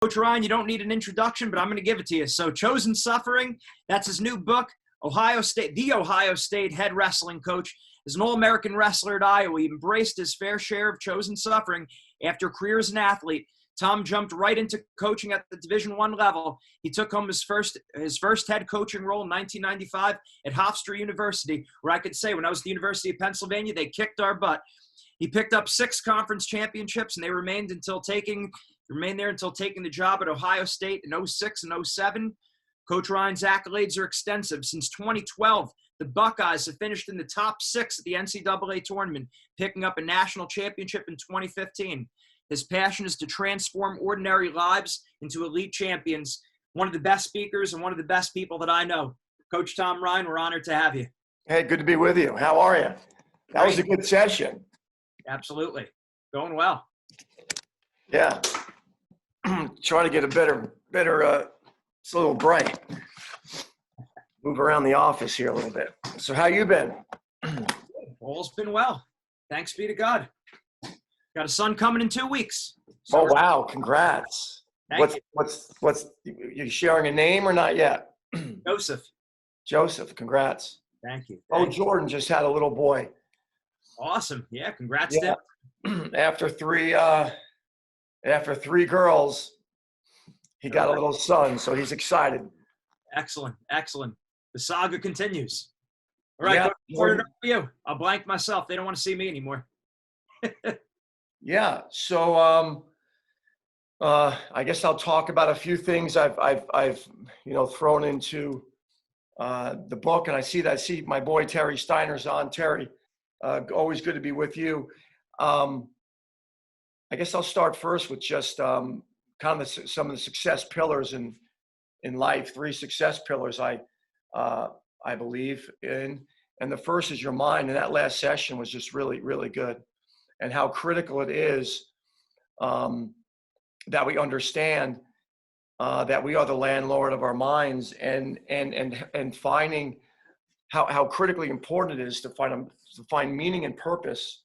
Coach Ryan, you don't need an introduction, but I'm going to give it to you. So Chosen Suffering, that's his new book. The Ohio State head wrestling coach is an All-American wrestler at Iowa. He embraced his fair share of chosen suffering after a career as an athlete. Tom jumped right into coaching at the Division I level. He took home his first head coaching role in 1995 at Hofstra University, where I could say when I was at the University of Pennsylvania, they kicked our butt. He picked up 6 conference championships, and they remained there until taking the job at Ohio State in 06 and 07. Coach Ryan's accolades are extensive. Since 2012, the Buckeyes have finished in the top 6 at the NCAA tournament, picking up a national championship in 2015. His passion is to transform ordinary lives into elite champions. One of the best speakers and one of the best people that I know. Coach Tom Ryan, we're honored to have you. Hey, good to be with you. How are you? That was a good session. Absolutely. Going well. Yeah. Trying to get a better, it's a little bright. Move around the office here a little bit. So how you been? All's been well. Thanks be to God. Got a son coming in 2 weeks. So oh, wow. Congrats. What's you sharing a name or not yet? Joseph. Congrats. Thank you. Jordan just had a little boy. Awesome. Yeah. Congrats. Yeah. After three girls, he got a little son, so he's excited. Excellent. The saga continues. All right, yeah. You. I'll blank myself. They don't want to see me anymore. Yeah. So I guess I'll talk about a few things I've thrown into the book, and I see my boy Terry Steiner's on. Terry, always good to be with you. I guess I'll start first with just some of the success pillars in life. 3 success pillars I believe in, and the first is your mind. And that last session was just really, really good, and how critical it is that we understand that we are the landlord of our minds, and finding how critically important it is to find meaning and purpose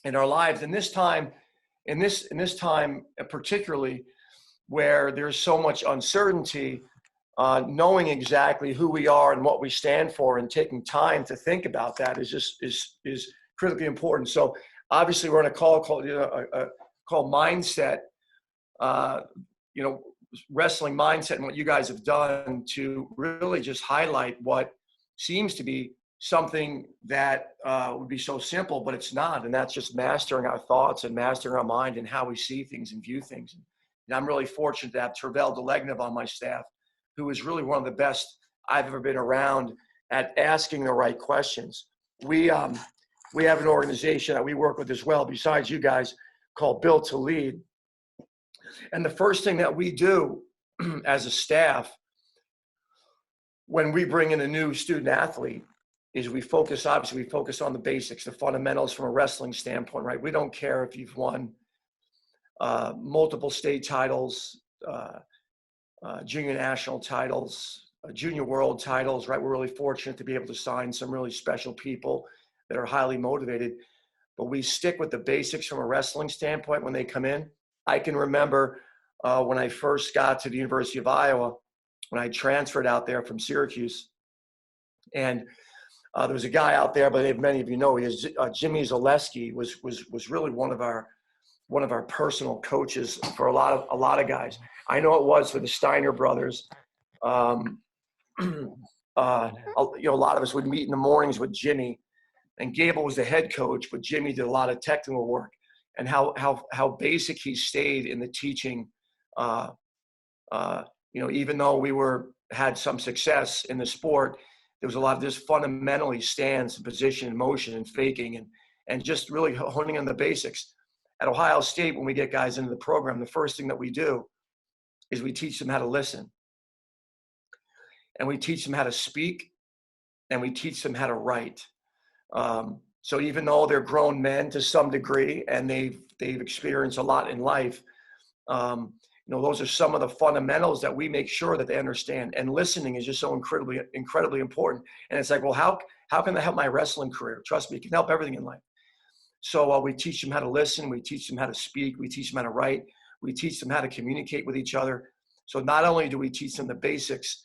in our lives. And in this time particularly, where there's so much uncertainty, knowing exactly who we are and what we stand for, and taking time to think about that is critically important. So obviously we're on a call called mindset, wrestling mindset, and what you guys have done to really just highlight what seems to be something that would be so simple, but it's not. And that's just mastering our thoughts and mastering our mind and how we see things and view things. And I'm really fortunate to have Tervel Delegnov on my staff, who is really one of the best I've ever been around at asking the right questions. We have an organization that we work with as well, besides you guys, called Built to Lead. And the first thing that we do as a staff when we bring in a new student athlete is we focus on the basics, the fundamentals from a wrestling standpoint, right? We don't care if you've won multiple state titles, junior national titles, junior world titles, right? We're really fortunate to be able to sign some really special people that are highly motivated, but we stick with the basics from a wrestling standpoint when they come in. I can remember when I first got to the University of Iowa, when I transferred out there from Syracuse, and there was a guy out there, but many of you know, he is Jimmy Zaleski was really one of our personal coaches for a lot of guys. I know it was for the Steiner brothers. A lot of us would meet in the mornings with Jimmy, and Gable was the head coach, but Jimmy did a lot of technical work, and how basic he stayed in the teaching. Even though we had some success in the sport, there was a lot of just fundamentally stance and position and motion and faking and just really honing on the basics. At Ohio State, when we get guys into the program, the first thing that we do is we teach them how to listen, and we teach them how to speak, and we teach them how to write. So even though they're grown men to some degree and they've experienced a lot in life, those are some of the fundamentals that we make sure that they understand. And listening is just so incredibly important. And it's like, well, how can that help my wrestling career? Trust me, it can help everything in life. So we teach them how to listen. We teach them how to speak. We teach them how to write. We teach them how to communicate with each other. So not only do we teach them the basics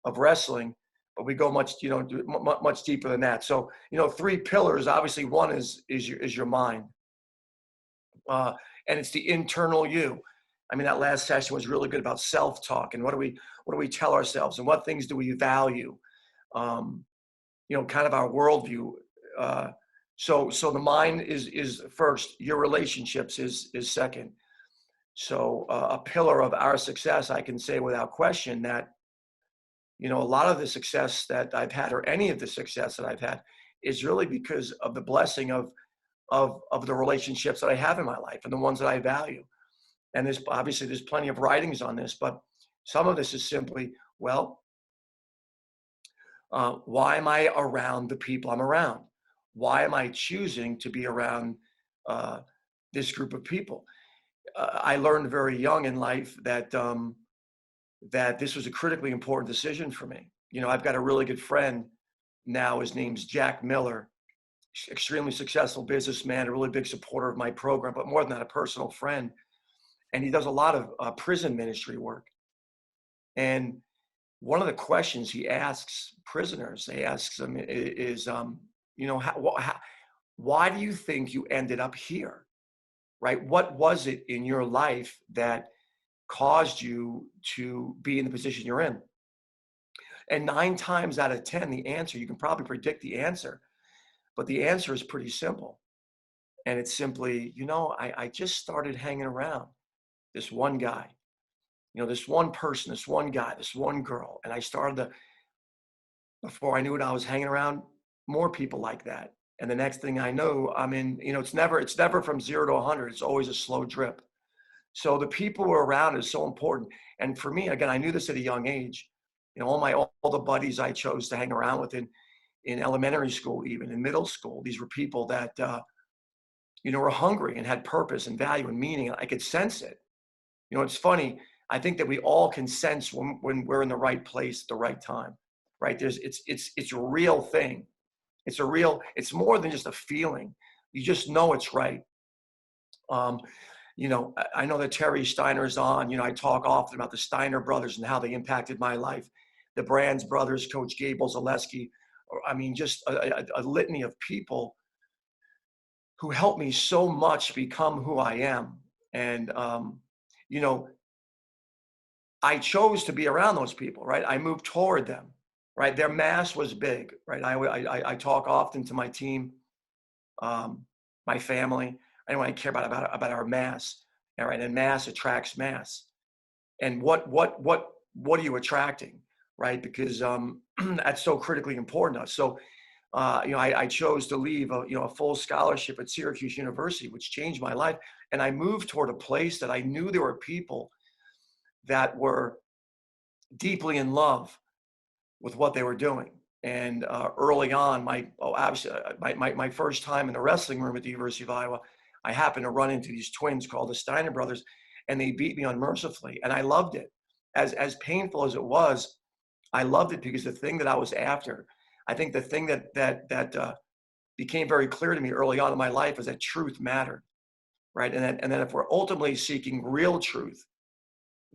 of wrestling, but we go much deeper than that. So, 3 pillars, obviously one is your mind. And it's the internal you. I mean, that last session was really good about self-talk and what do we tell ourselves and what things do we value? Kind of our worldview. So the mind is first. Your relationships is second. So a pillar of our success, I can say without question that, a lot of the success that I've had, or any of the success that I've had, is really because of the blessing of the relationships that I have in my life and the ones that I value. And there's plenty of writings on this, but some of this is simply, why am I around the people I'm around? Why am I choosing to be around this group of people? I learned very young in life that this was a critically important decision for me. I've got a really good friend now. His name's Jack Miller, extremely successful businessman, a really big supporter of my program, but more than that, a personal friend. And he does a lot of prison ministry work. And one of the questions he asks prisoners, is, why do you think you ended up here? Right? What was it in your life that caused you to be in the position you're in? And 9 times out of 10, the answer, you can probably predict the answer, but the answer is pretty simple. And it's simply, I just started hanging around this one guy, this one person, this one guy, this one girl. And I started before I knew it, I was hanging around more people like that. And the next thing I know, I'm in, it's never from 0 to 100. It's always a slow drip. So the people we're around is so important. And for me, again, I knew this at a young age. All the buddies I chose to hang around with in elementary school, even in middle school, these were people that, were hungry and had purpose and value and meaning. And I could sense it. It's funny. I think that we all can sense when we're in the right place at the right time, right? It's a real thing. It's more than just a feeling. You just know it's right. I know that Terry Steiner is on. I talk often about the Steiner brothers and how they impacted my life. The Brands brothers, Coach Gable Zaleski. Just a litany of people who helped me so much become who I am. And, I chose to be around those people, right? I moved toward them, right? Their mass was big, right? I talk often to my team, my family. I care about our mass, all right? And mass attracts mass. And what are you attracting, right? Because that's so critically important to us. So, I chose to leave a full scholarship at Syracuse University, which changed my life. And I moved toward a place that I knew there were people that were deeply in love with what they were doing. And early on, my first time in the wrestling room at the University of Iowa, I happened to run into these twins called the Steiner brothers, and they beat me unmercifully. And I loved it. As painful as it was, I loved it because the thing that I was after, I think the thing that became very clear to me early on in my life is that truth mattered, right? And then if we're ultimately seeking real truth,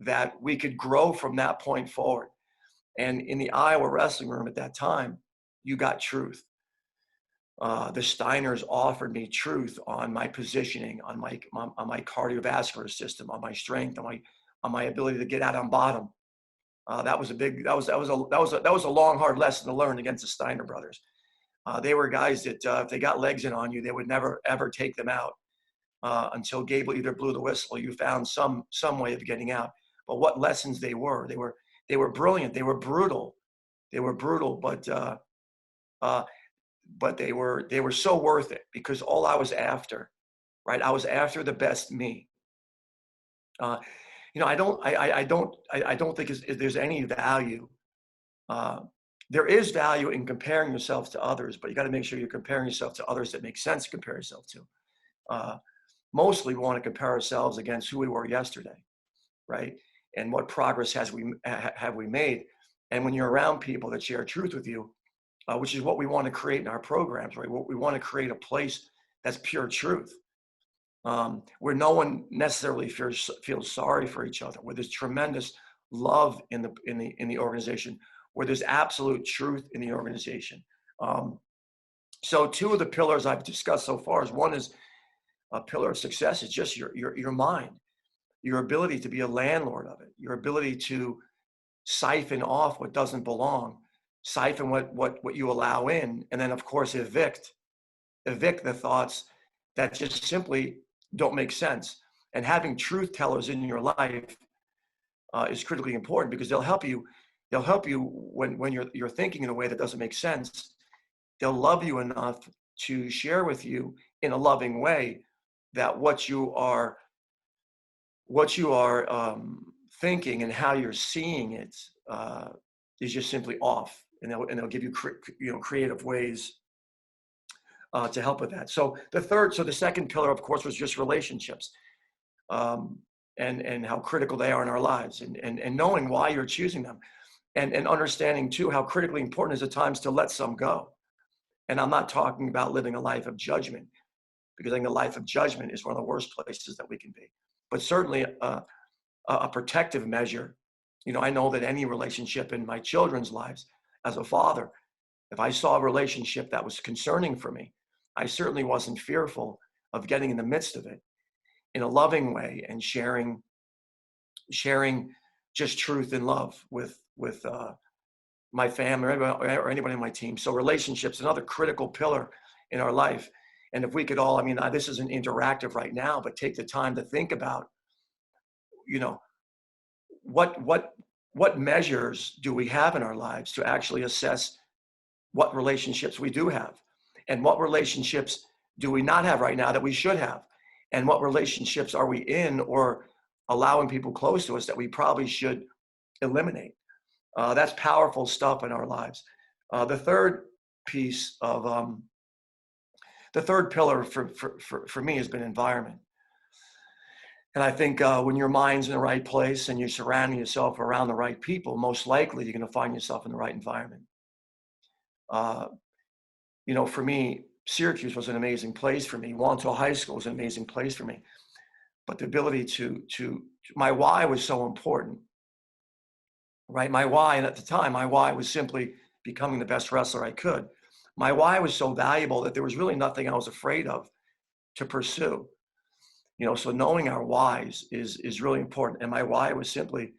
that we could grow from that point forward. And in the Iowa wrestling room at that time, you got truth. The Steiners offered me truth on my positioning, on my cardiovascular system, on my strength, on my ability to get out on bottom. That was a long, hard lesson to learn against the Steiner brothers. They were guys that if they got legs in on you, they would never ever take them out until Gable either blew the whistle or you found some way of getting out. But what lessons they were brilliant. They were brutal, but they were so worth it because all I was after, right? I was after the best me. I don't think there's any value. There is value in comparing yourself to others, but you got to make sure you're comparing yourself to others that make sense to compare yourself to. Mostly we want to compare ourselves against who we were yesterday, right? And what progress have we made? And when you're around people that share truth with you, which is what we want to create in our programs, right? We want to create a place that's pure truth. where no one necessarily feels sorry for each other, where there's tremendous love in the organization, where there's absolute truth in the organization. So two of the pillars I've discussed so far is, one is a pillar of success is just your mind, your ability to be a landlord of it, your ability to siphon off what doesn't belong, siphon what you allow in, and then of course evict the thoughts that just simply don't make sense. And having truth tellers in your life is critically important, because they'll help you. They'll help you when you're thinking in a way that doesn't make sense. They'll love you enough to share with you in a loving way that what you are thinking and how you're seeing it is just simply off, and they'll give you creative ways to help with that. So the second pillar, of course, was just relationships, and how critical they are in our lives, and knowing why you're choosing them, and understanding too how critically important is at times to let some go. And I'm not talking about living a life of judgment, because I think a life of judgment is one of the worst places that we can be. But certainly a protective measure. I know that any relationship in my children's lives, as a father, if I saw a relationship that was concerning for me, I certainly wasn't fearful of getting in the midst of it in a loving way, and sharing just truth and love with my family, or anybody on my team. So relationships, another critical pillar in our life. And if we could all, this isn't interactive right now, but take the time to think about, what measures do we have in our lives to actually assess what relationships we do have, and what relationships do we not have right now that we should have, and what relationships are we in or allowing people close to us that we probably should eliminate. That's powerful stuff in our lives. The third pillar for me has been environment. And I think when your mind's in the right place and you're surrounding yourself around the right people, most likely you're going to find yourself in the right environment. For me, Syracuse was an amazing place for me. Wantagh High School was an amazing place for me. But the ability my why was so important, right? My why, and at the time, my why was simply becoming the best wrestler I could. My why was so valuable that there was really nothing I was afraid of to pursue. So knowing our whys is really important. And my why was simply,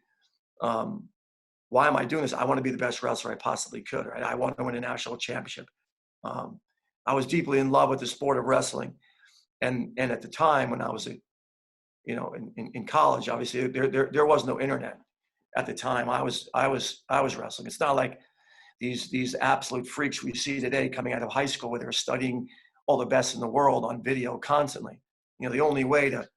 why am I doing this? I want to be the best wrestler I possibly could, right? I want to win a national championship. I was deeply in love with the sport of wrestling. And at the time when I was, in college, obviously there was no internet at the time. I was wrestling. It's not like these absolute freaks we see today coming out of high school where they're studying all the best in the world on video constantly. The only way to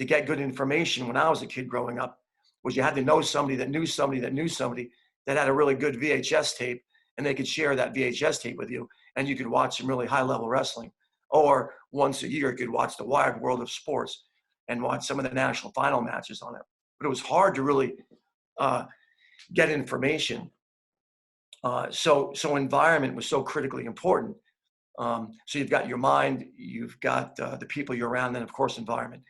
get good information when I was a kid growing up was you had to know somebody that knew somebody that knew somebody that had a really good VHS tape, and they could share that VHS tape with you, and you could watch some really high-level wrestling. Or once a year, you could watch the Wired World of Sports and watch some of the national final matches on it. But it was hard to really get information. So environment was so critically important. So you've got your mind, you've got the people you're around, and of course, environment.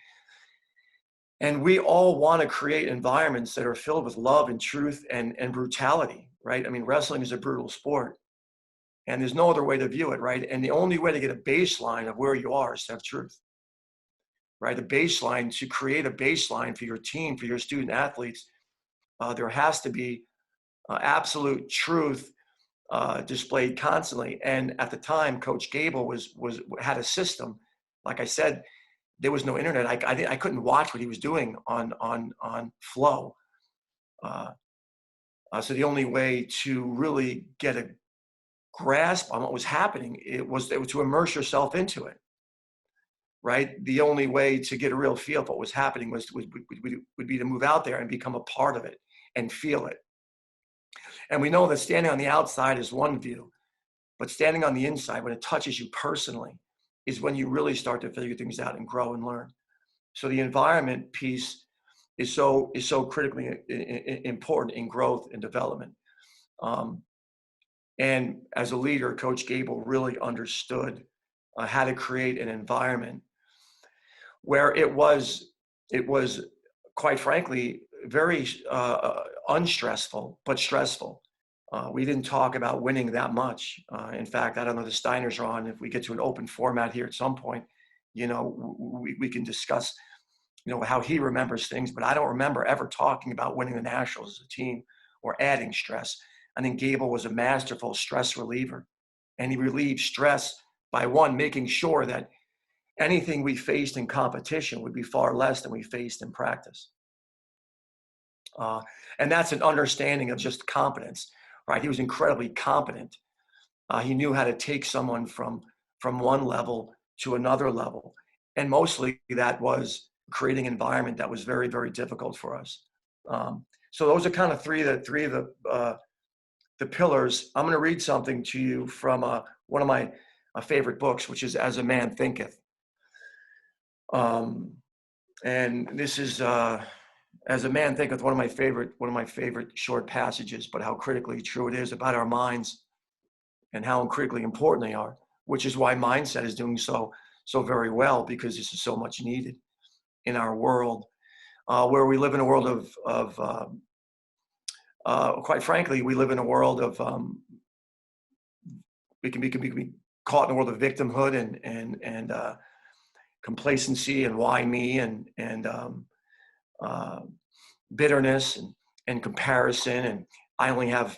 And we all want to create environments that are filled with love and truth and brutality, right? Wrestling is a brutal sport, and there's no other way to view it, right? And the only way to get a baseline of where you are is to have truth, right? To create a baseline for your team, for your student athletes, there has to be absolute truth displayed constantly. And at the time, Coach Gable had a system. Like I said, there was no internet. I couldn't watch what he was doing on Flow. So the only way to really get a grasp on what was happening, it was to immerse yourself into it, right? The only way to get a real feel of what was happening would be to move out there and become a part of it and feel it. And we know that standing on the outside is one view, but standing on the inside, when it touches you personally, is when you really start to figure things out and grow and learn. So the environment piece is so critically important in growth and development. And as a leader, Coach Gable really understood how to create an environment where it was quite frankly very unstressful, but stressful. We didn't talk about winning that much. In fact, I don't know, the Steiners are on. If we get to an open format here at some point, we can discuss, how he remembers things, but I don't remember ever talking about winning the Nationals as a team or adding stress. I think Gable was a masterful stress reliever, and he relieved stress by making sure that anything we faced in competition would be far less than we faced in practice. And that's an understanding of just competence, right? He was incredibly competent. He knew how to take someone from one level to another level. And mostly that was creating an environment that was very, very difficult for us. So those are kind of three of the pillars. I'm going to read something to you from one of my favorite books, which is As a Man Thinketh. And this is As a Man Thinketh, one of my favorite short passages, but how critically true it is about our minds and how critically important they are, which is why mindset is doing so very well, because this is so much needed in our world, where we live in a world of quite frankly, we live in a world of we can be caught in a world of victimhood and complacency and why me and bitterness and comparison, and I only have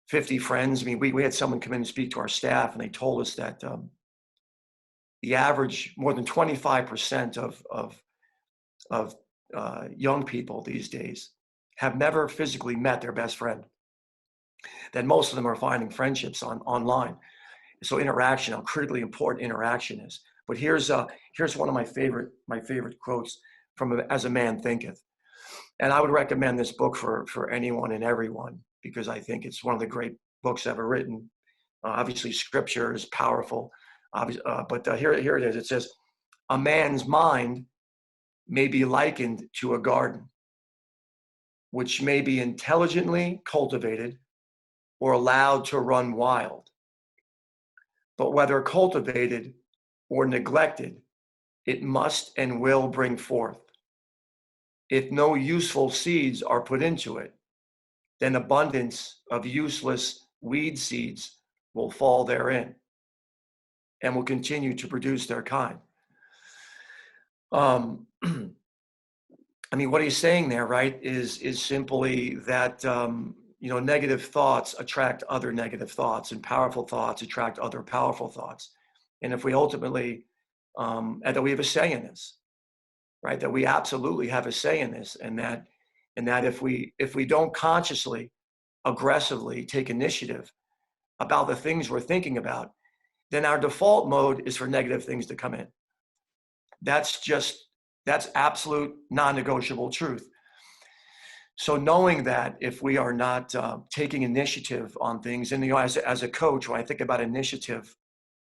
50 friends. I mean, we had someone come in and speak to our staff, and they told us that the average, more than 25% of young people these days have never physically met their best friend. That most of them are finding friendships online. So interaction, how critically important interaction is. But here's one of my favorite quotes from As a Man Thinketh. And I would recommend this book for anyone and everyone, because I think it's one of the great books ever written. Obviously, scripture is powerful, but here it is. It says, "A man's mind may be likened to a garden, which may be intelligently cultivated or allowed to run wild. But whether cultivated or neglected, it must and will bring forth. If no useful seeds are put into it, then abundance of useless weed seeds will fall therein and will continue to produce their kind." I mean, what he's saying there, right, is simply that negative thoughts attract other negative thoughts, and powerful thoughts attract other powerful thoughts. And if we ultimately, and that we have a say in this, right, that we absolutely have a say in this, and that if we don't consciously, aggressively take initiative about the things we're thinking about, then our default mode is for negative things to come in. That's absolute non-negotiable truth. So knowing that if we are not taking initiative on things, and as a coach, when I think about initiative,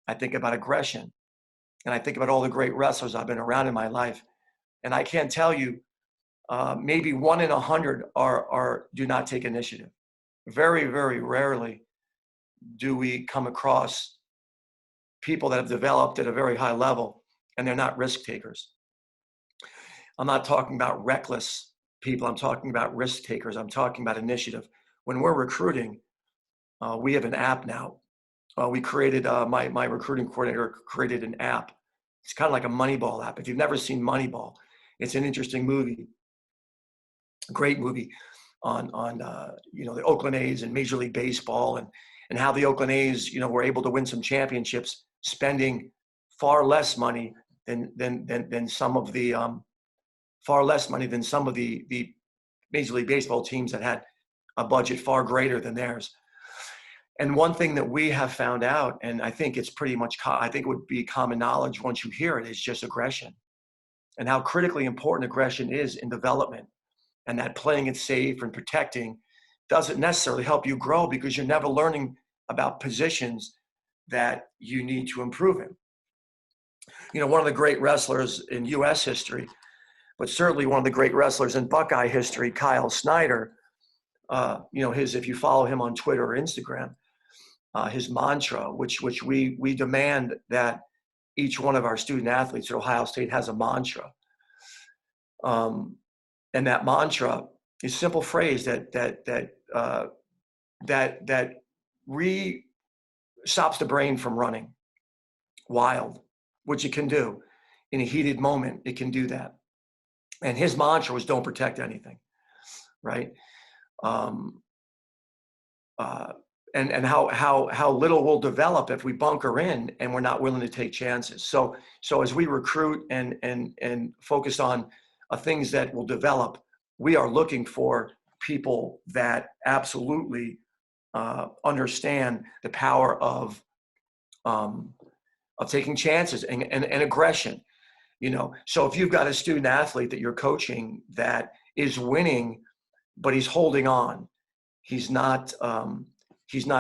I think about aggression, and I think about all the great wrestlers I've been around in my life, and I can't tell you, maybe 1 in 100 do not take initiative. Very, very rarely do we come across people that have developed at a very high level and they're not risk takers. I'm not talking about reckless people. I'm talking about risk takers. I'm talking about initiative. When we're recruiting, we have an app now. We created, my recruiting coordinator created an app. It's kind of like a Moneyball app. If you've never seen Moneyball, it's an interesting movie, a great movie on the Oakland A's and Major League Baseball, and how the Oakland A's were able to win some championships, spending far less money than some of the Major League Baseball teams that had a budget far greater than theirs. And one thing that we have found out, and I think it's pretty much, I think it would be common knowledge once you hear it, is just aggression, and how critically important aggression is in development. And that playing it safe and protecting doesn't necessarily help you grow, because you're never learning about positions that you need to improve in. One of the great wrestlers in U.S. history, but certainly one of the great wrestlers in Buckeye history, Kyle Snyder, if you follow him on Twitter or Instagram, his mantra, which we demand that each one of our student athletes at Ohio State has a mantra. And that mantra is a simple phrase that stops the brain from running wild, which it can do. In a heated moment, it can do that. And his mantra was, don't protect anything, right? And how little we'll develop if we bunker in and we're not willing to take chances. So as we recruit and focus on things that will develop, we are looking for people that absolutely understand the power of taking chances and aggression. So if you've got a student athlete that you're coaching that is winning, but he's holding on, he's not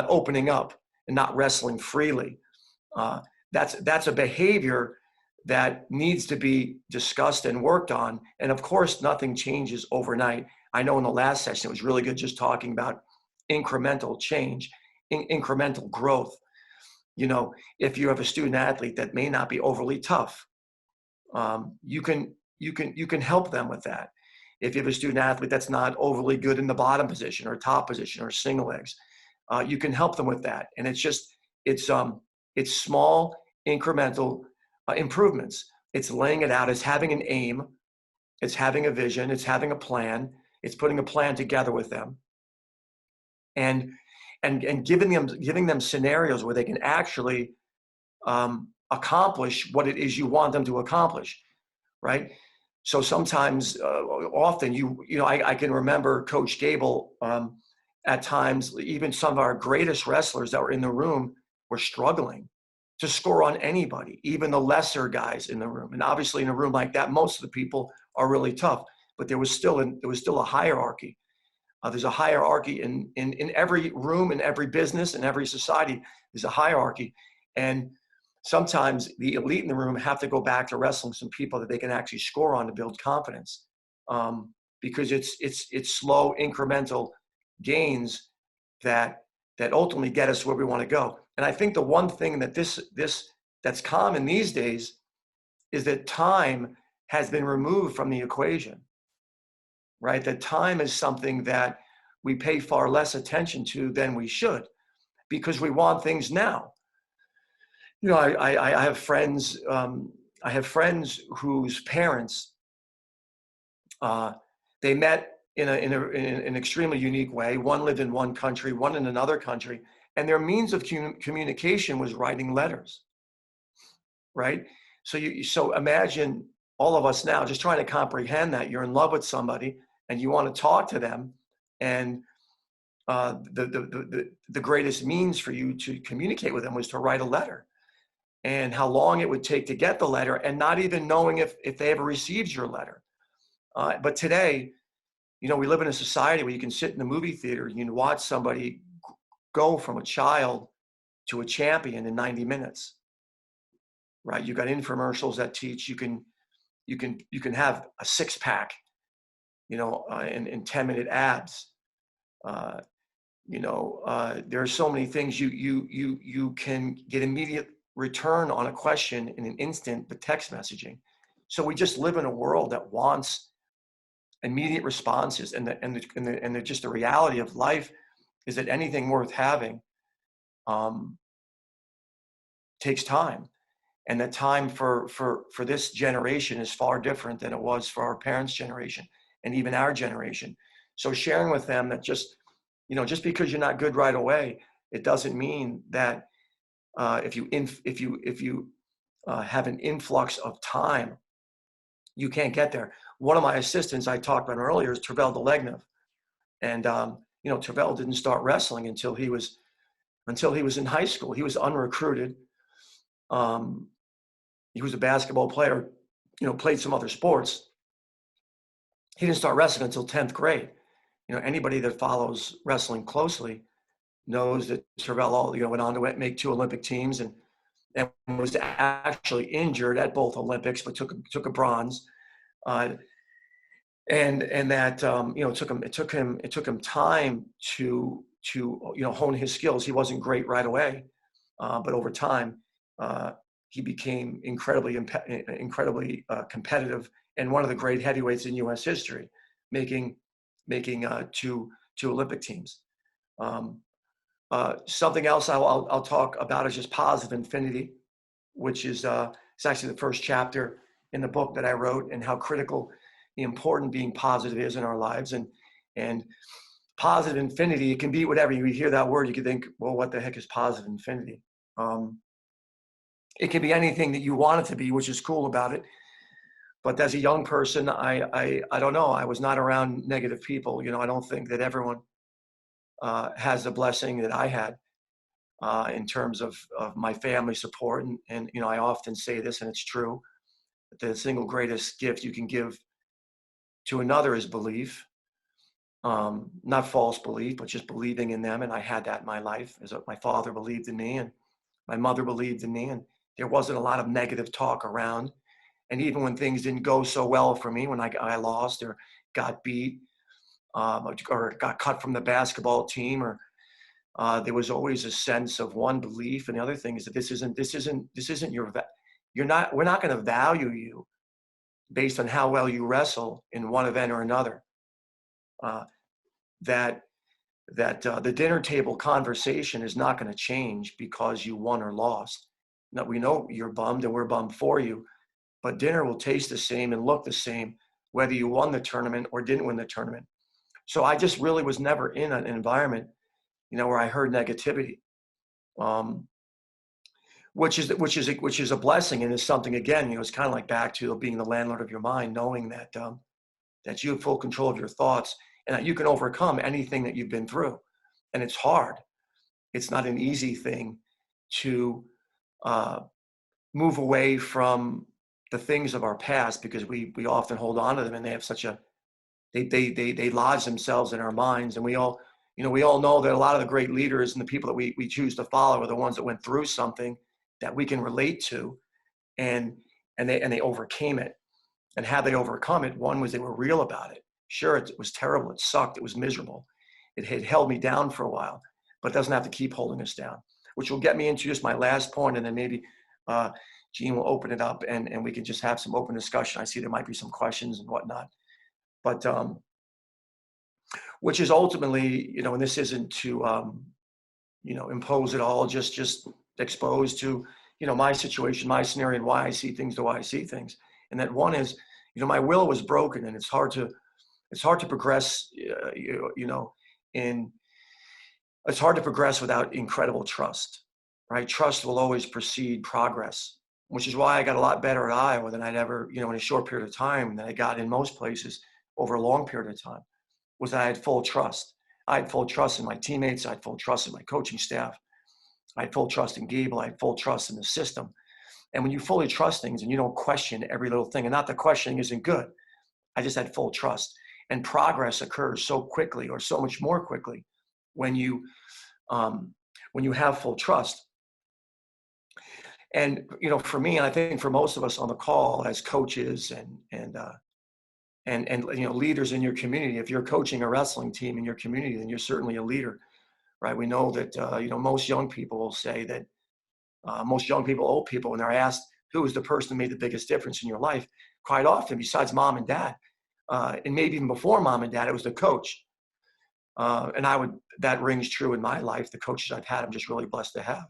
opening up and not wrestling freely. That's a behavior that needs to be discussed and worked on. And of course, nothing changes overnight. I know in the last session, it was really good just talking about incremental change, incremental growth. If you have a student athlete that may not be overly tough, you can help them with that. If you have a student athlete that's not overly good in the bottom position or top position or single legs, you can help them with that. And it's small incremental improvements. It's laying it out. It's having an aim. It's having a vision. It's having a plan. It's putting a plan together with them, and giving them scenarios where they can actually accomplish what it is you want them to accomplish, right? So sometimes, often, I can remember Coach Gable. At times, even some of our greatest wrestlers that were in the room were struggling to score on anybody, even the lesser guys in the room. And obviously, in a room like that, most of the people are really tough. But there was still a hierarchy. There's a hierarchy in every room, in every business, in every society. There's a hierarchy, and sometimes the elite in the room have to go back to wrestling some people that they can actually score on to build confidence, because it's slow, incremental gains that ultimately get us where we want to go. And I think the one thing that that's common these days is that time has been removed from the equation, right? That time is something that we pay far less attention to than we should, because we want things now. I have friends. I have friends whose parents they met in an extremely unique way. One lived in one country, one in another country, and their means of communication was writing letters, right? So imagine all of us now just trying to comprehend that you're in love with somebody and you want to talk to them, and the greatest means for you to communicate with them was to write a letter, and how long it would take to get the letter, and not even knowing if they ever received your letter. But today, we live in a society where you can sit in the movie theater and you can watch somebody go from a child to a champion in 90 minutes, right? You've got infomercials that teach you can have a six-pack, in 10-minute abs. There are so many things you can get immediate return on a question in an instant with text messaging. So we just live in a world that wants immediate responses, and just the reality of life is that anything worth having takes time, and that time for this generation is far different than it was for our parents' generation and even our generation. So sharing with them that just because you're not good right away, it doesn't mean that if you have an influx of time, you can't get there. One of my assistants I talked about earlier is Tervel Delegnov. And, Tervel didn't start wrestling until he was in high school. He was unrecruited. He was a basketball player, played some other sports. He didn't start wrestling until 10th grade. Anybody that follows wrestling closely knows that Tervel, went on to make 2 Olympic teams and was actually injured at both Olympics, but took a bronze. And that it took him time to hone his skills. He wasn't great right away, but over time he became incredibly competitive and one of the great heavyweights in U.S. history, making two Olympic teams. Something else I'll talk about is just Positive Infinity, which is it's actually the first chapter in the book that I wrote, and how critical, important being positive is in our lives. And Positive Infinity, it can be whatever. You hear that word, you could think, well, what the heck is Positive Infinity? It can be anything that you want it to be, which is cool about it. But as a young person, I don't know. I was not around negative people. I don't think that everyone has the blessing that I had in terms of my family support. And I often say this, and it's true, that the single greatest gift you can give to another is belief. Not false belief, but just believing in them. And I had that in my life. My father believed in me, and my mother believed in me, and there wasn't a lot of negative talk around. And even when things didn't go so well for me, when I lost or got beat, or got cut from the basketball team, or there was always a sense of one belief. And the other thing is that this isn't we're not going to value you based on how well you wrestle in one event or another. That the dinner table conversation is not going to change because you won or lost. Now, we know you're bummed and we're bummed for you, but dinner will taste the same and look the same whether you won the tournament or didn't win the tournament. So I just really was never in an environment, where I heard negativity, which is a blessing, and is something, again, it's kind of like back to being the landlord of your mind, knowing that that you have full control of your thoughts and that you can overcome anything that you've been through. And it's hard. It's not an easy thing to move away from the things of our past, because we often hold on to them, and they have they lodge themselves in our minds. And we all know that a lot of the great leaders and the people that we choose to follow are the ones that went through something that we can relate to, and they overcame it. And how they overcome it, one was they were real about it. Sure, it was terrible, it sucked, it was miserable, it had held me down for a while, but it doesn't have to keep holding us down. Which will get me into just my last point, and then maybe Gene will open it up, and we can just have some open discussion. I see there might be some questions and whatnot, but which is ultimately, and this isn't to impose it all, just expose to my situation, my scenario, and why I see things the way I see things. And that one is, my will was broken, and it's hard to progress, it's hard to progress without incredible trust, right? Trust will always precede progress, which is why I got a lot better at Iowa than I'd ever, in a short period of time than I got in most places over a long period of time, was that I had full trust. I had full trust in my teammates. I had full trust in my coaching staff. I had full trust in Gable. I had full trust in the system. And when you fully trust things and you don't question every little thing, and not that questioning isn't good, I just had full trust. And progress occurs so quickly, or so much more quickly, when you have full trust. And for me, and I think for most of us on the call as coaches and leaders in your community, if you're coaching a wrestling team in your community, then you're certainly a leader, right? We know that most young people will say that old people, when they're asked who was the person who made the biggest difference in your life, quite often, besides mom and dad, and maybe even before mom and dad, it was the coach. And that rings true in my life. The coaches I've had, I'm just really blessed to have.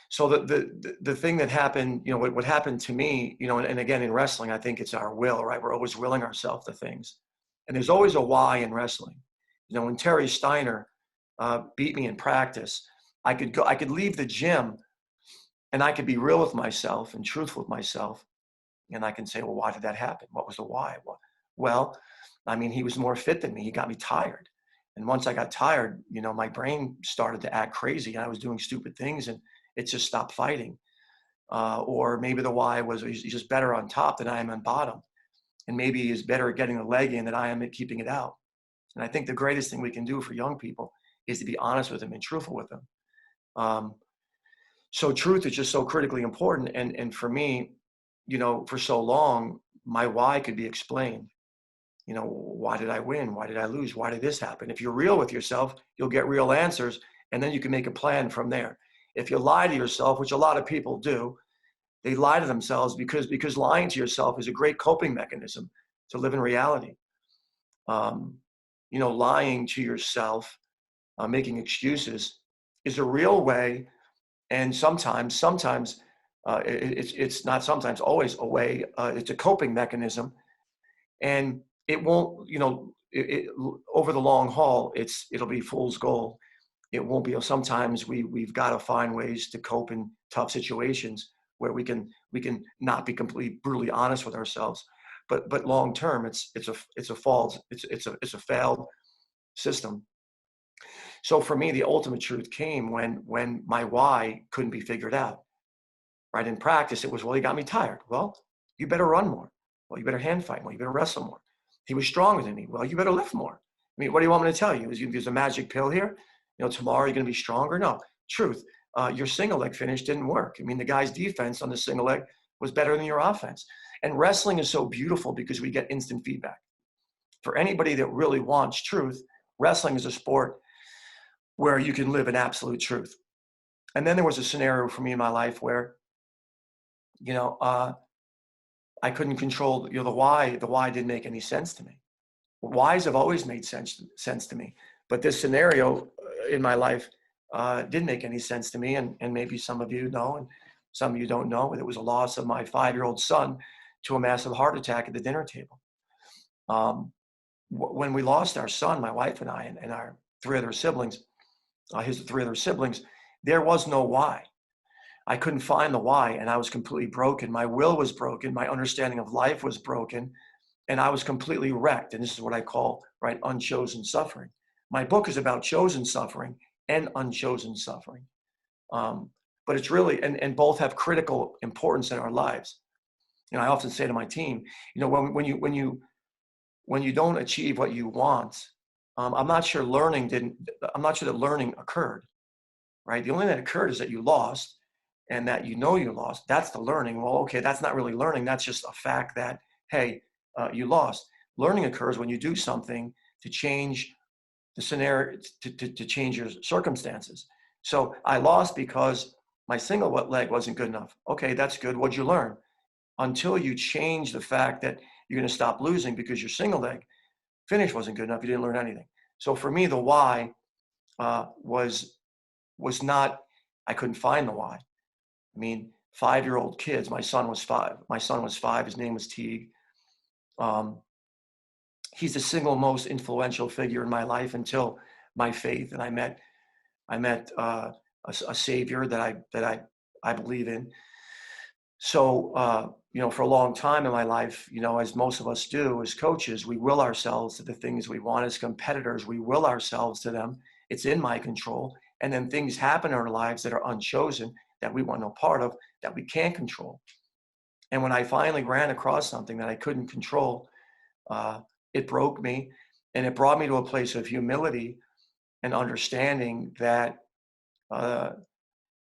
So the thing that happened, what happened to me, and again, in wrestling, I think it's our will, right? We're always willing ourselves to things. And there's always a why in wrestling. When Terry Steiner beat me in practice, I could leave the gym, and I could be real with myself and truthful with myself. And I can say, well, why did that happen? What was the why? Well, he was more fit than me. He got me tired. And once I got tired, my brain started to act crazy. I was doing stupid things, and it just stopped fighting. Or maybe the why was he's just better on top than I am on bottom. And maybe he's better at getting the leg in than I am at keeping it out. And I think the greatest thing we can do for young people is to be honest with them and truthful with them. So truth is just so critically important. And for me, for so long, my why could be explained. Why did I win? Why did I lose? Why did this happen? If you're real with yourself, you'll get real answers, and then you can make a plan from there. If you lie to yourself, which a lot of people do, they lie to themselves because lying to yourself is a great coping mechanism to live in reality. Lying to yourself, making excuses is a real way. And sometimes it's not sometimes, always a way. It's a coping mechanism, and it won't, over the long haul, it'll be fool's gold. It won't be. Sometimes we've got to find ways to cope in tough situations where we can not be completely brutally honest with ourselves. But long term, it's a failed system. So for me, the ultimate truth came when my why couldn't be figured out. Right, in practice, it was, well, he got me tired. Well, you better run more. Well, you better hand fight more. You better wrestle more. He was stronger than me. Well, you better lift more. I mean, what do you want me to tell you? There's a magic pill here? Tomorrow you're going to be stronger? No. Truth. Your single leg finish didn't work. I mean, the guy's defense on the single leg was better than your offense. And wrestling is so beautiful because we get instant feedback. For anybody that really wants truth, wrestling is a sport where you can live in absolute truth. And then there was a scenario for me in my life where, I couldn't control, the why. The why didn't make any sense to me. Whys have always made sense to me. But this scenario in my life didn't make any sense to me. And maybe some of you know, and some of you don't know, it was a loss of my 5-year-old son to a massive heart attack at the dinner table. When we lost our son, my wife and I, and our 3 other siblings, his 3 other siblings, there was no why. I couldn't find the why, and I was completely broken. My will was broken. My understanding of life was broken, and I was completely wrecked. And this is what I call, right, unchosen suffering. My book is about chosen suffering and unchosen suffering. But it's really, and both have critical importance in our lives. I often say to my team, when you don't achieve what you want, I'm not sure that learning occurred, right? The only thing that occurred is that you lost, and that you lost. That's the learning. Well, okay, that's not really learning. That's just a fact that, hey, you lost. Learning occurs when you do something to change the scenario, to change your circumstances. So I lost because my single leg wasn't good enough. Okay, that's good. What'd you learn? Until you change the fact that you're going to stop losing because your single leg finish wasn't good enough, you didn't learn anything. So for me, the why was not, I couldn't find the why. I mean, 5-year-old kids. My son was 5. His name was Teague. He's the single most influential figure in my life until my faith, and I met a savior that I believe in. So for a long time in my life, as most of us do as coaches, we will ourselves to the things we want. As competitors, we will ourselves to them. It's in my control, and then things happen in our lives that are unchosen, that we want no part of, that we can't control. And when I finally ran across something that I couldn't control, it broke me, and it brought me to a place of humility and understanding that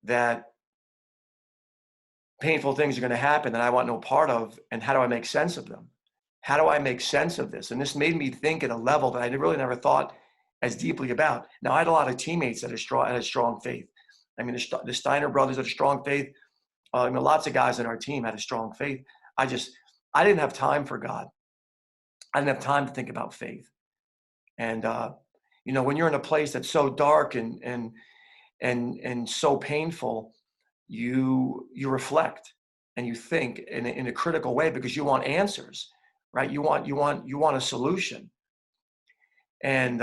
that painful things are going to happen that I want no part of, and how do I make sense of them? How do I make sense of this? And this made me think at a level that I really never thought as deeply about. Now, I had a lot of teammates that had strong faith. I mean, the Steiner brothers had a strong faith. Lots of guys in our team had a strong faith. I didn't have time for God. I didn't have time to think about faith. And when you're in a place that's so dark and so painful, you reflect and you think in a critical way because you want answers, right? You want a solution. And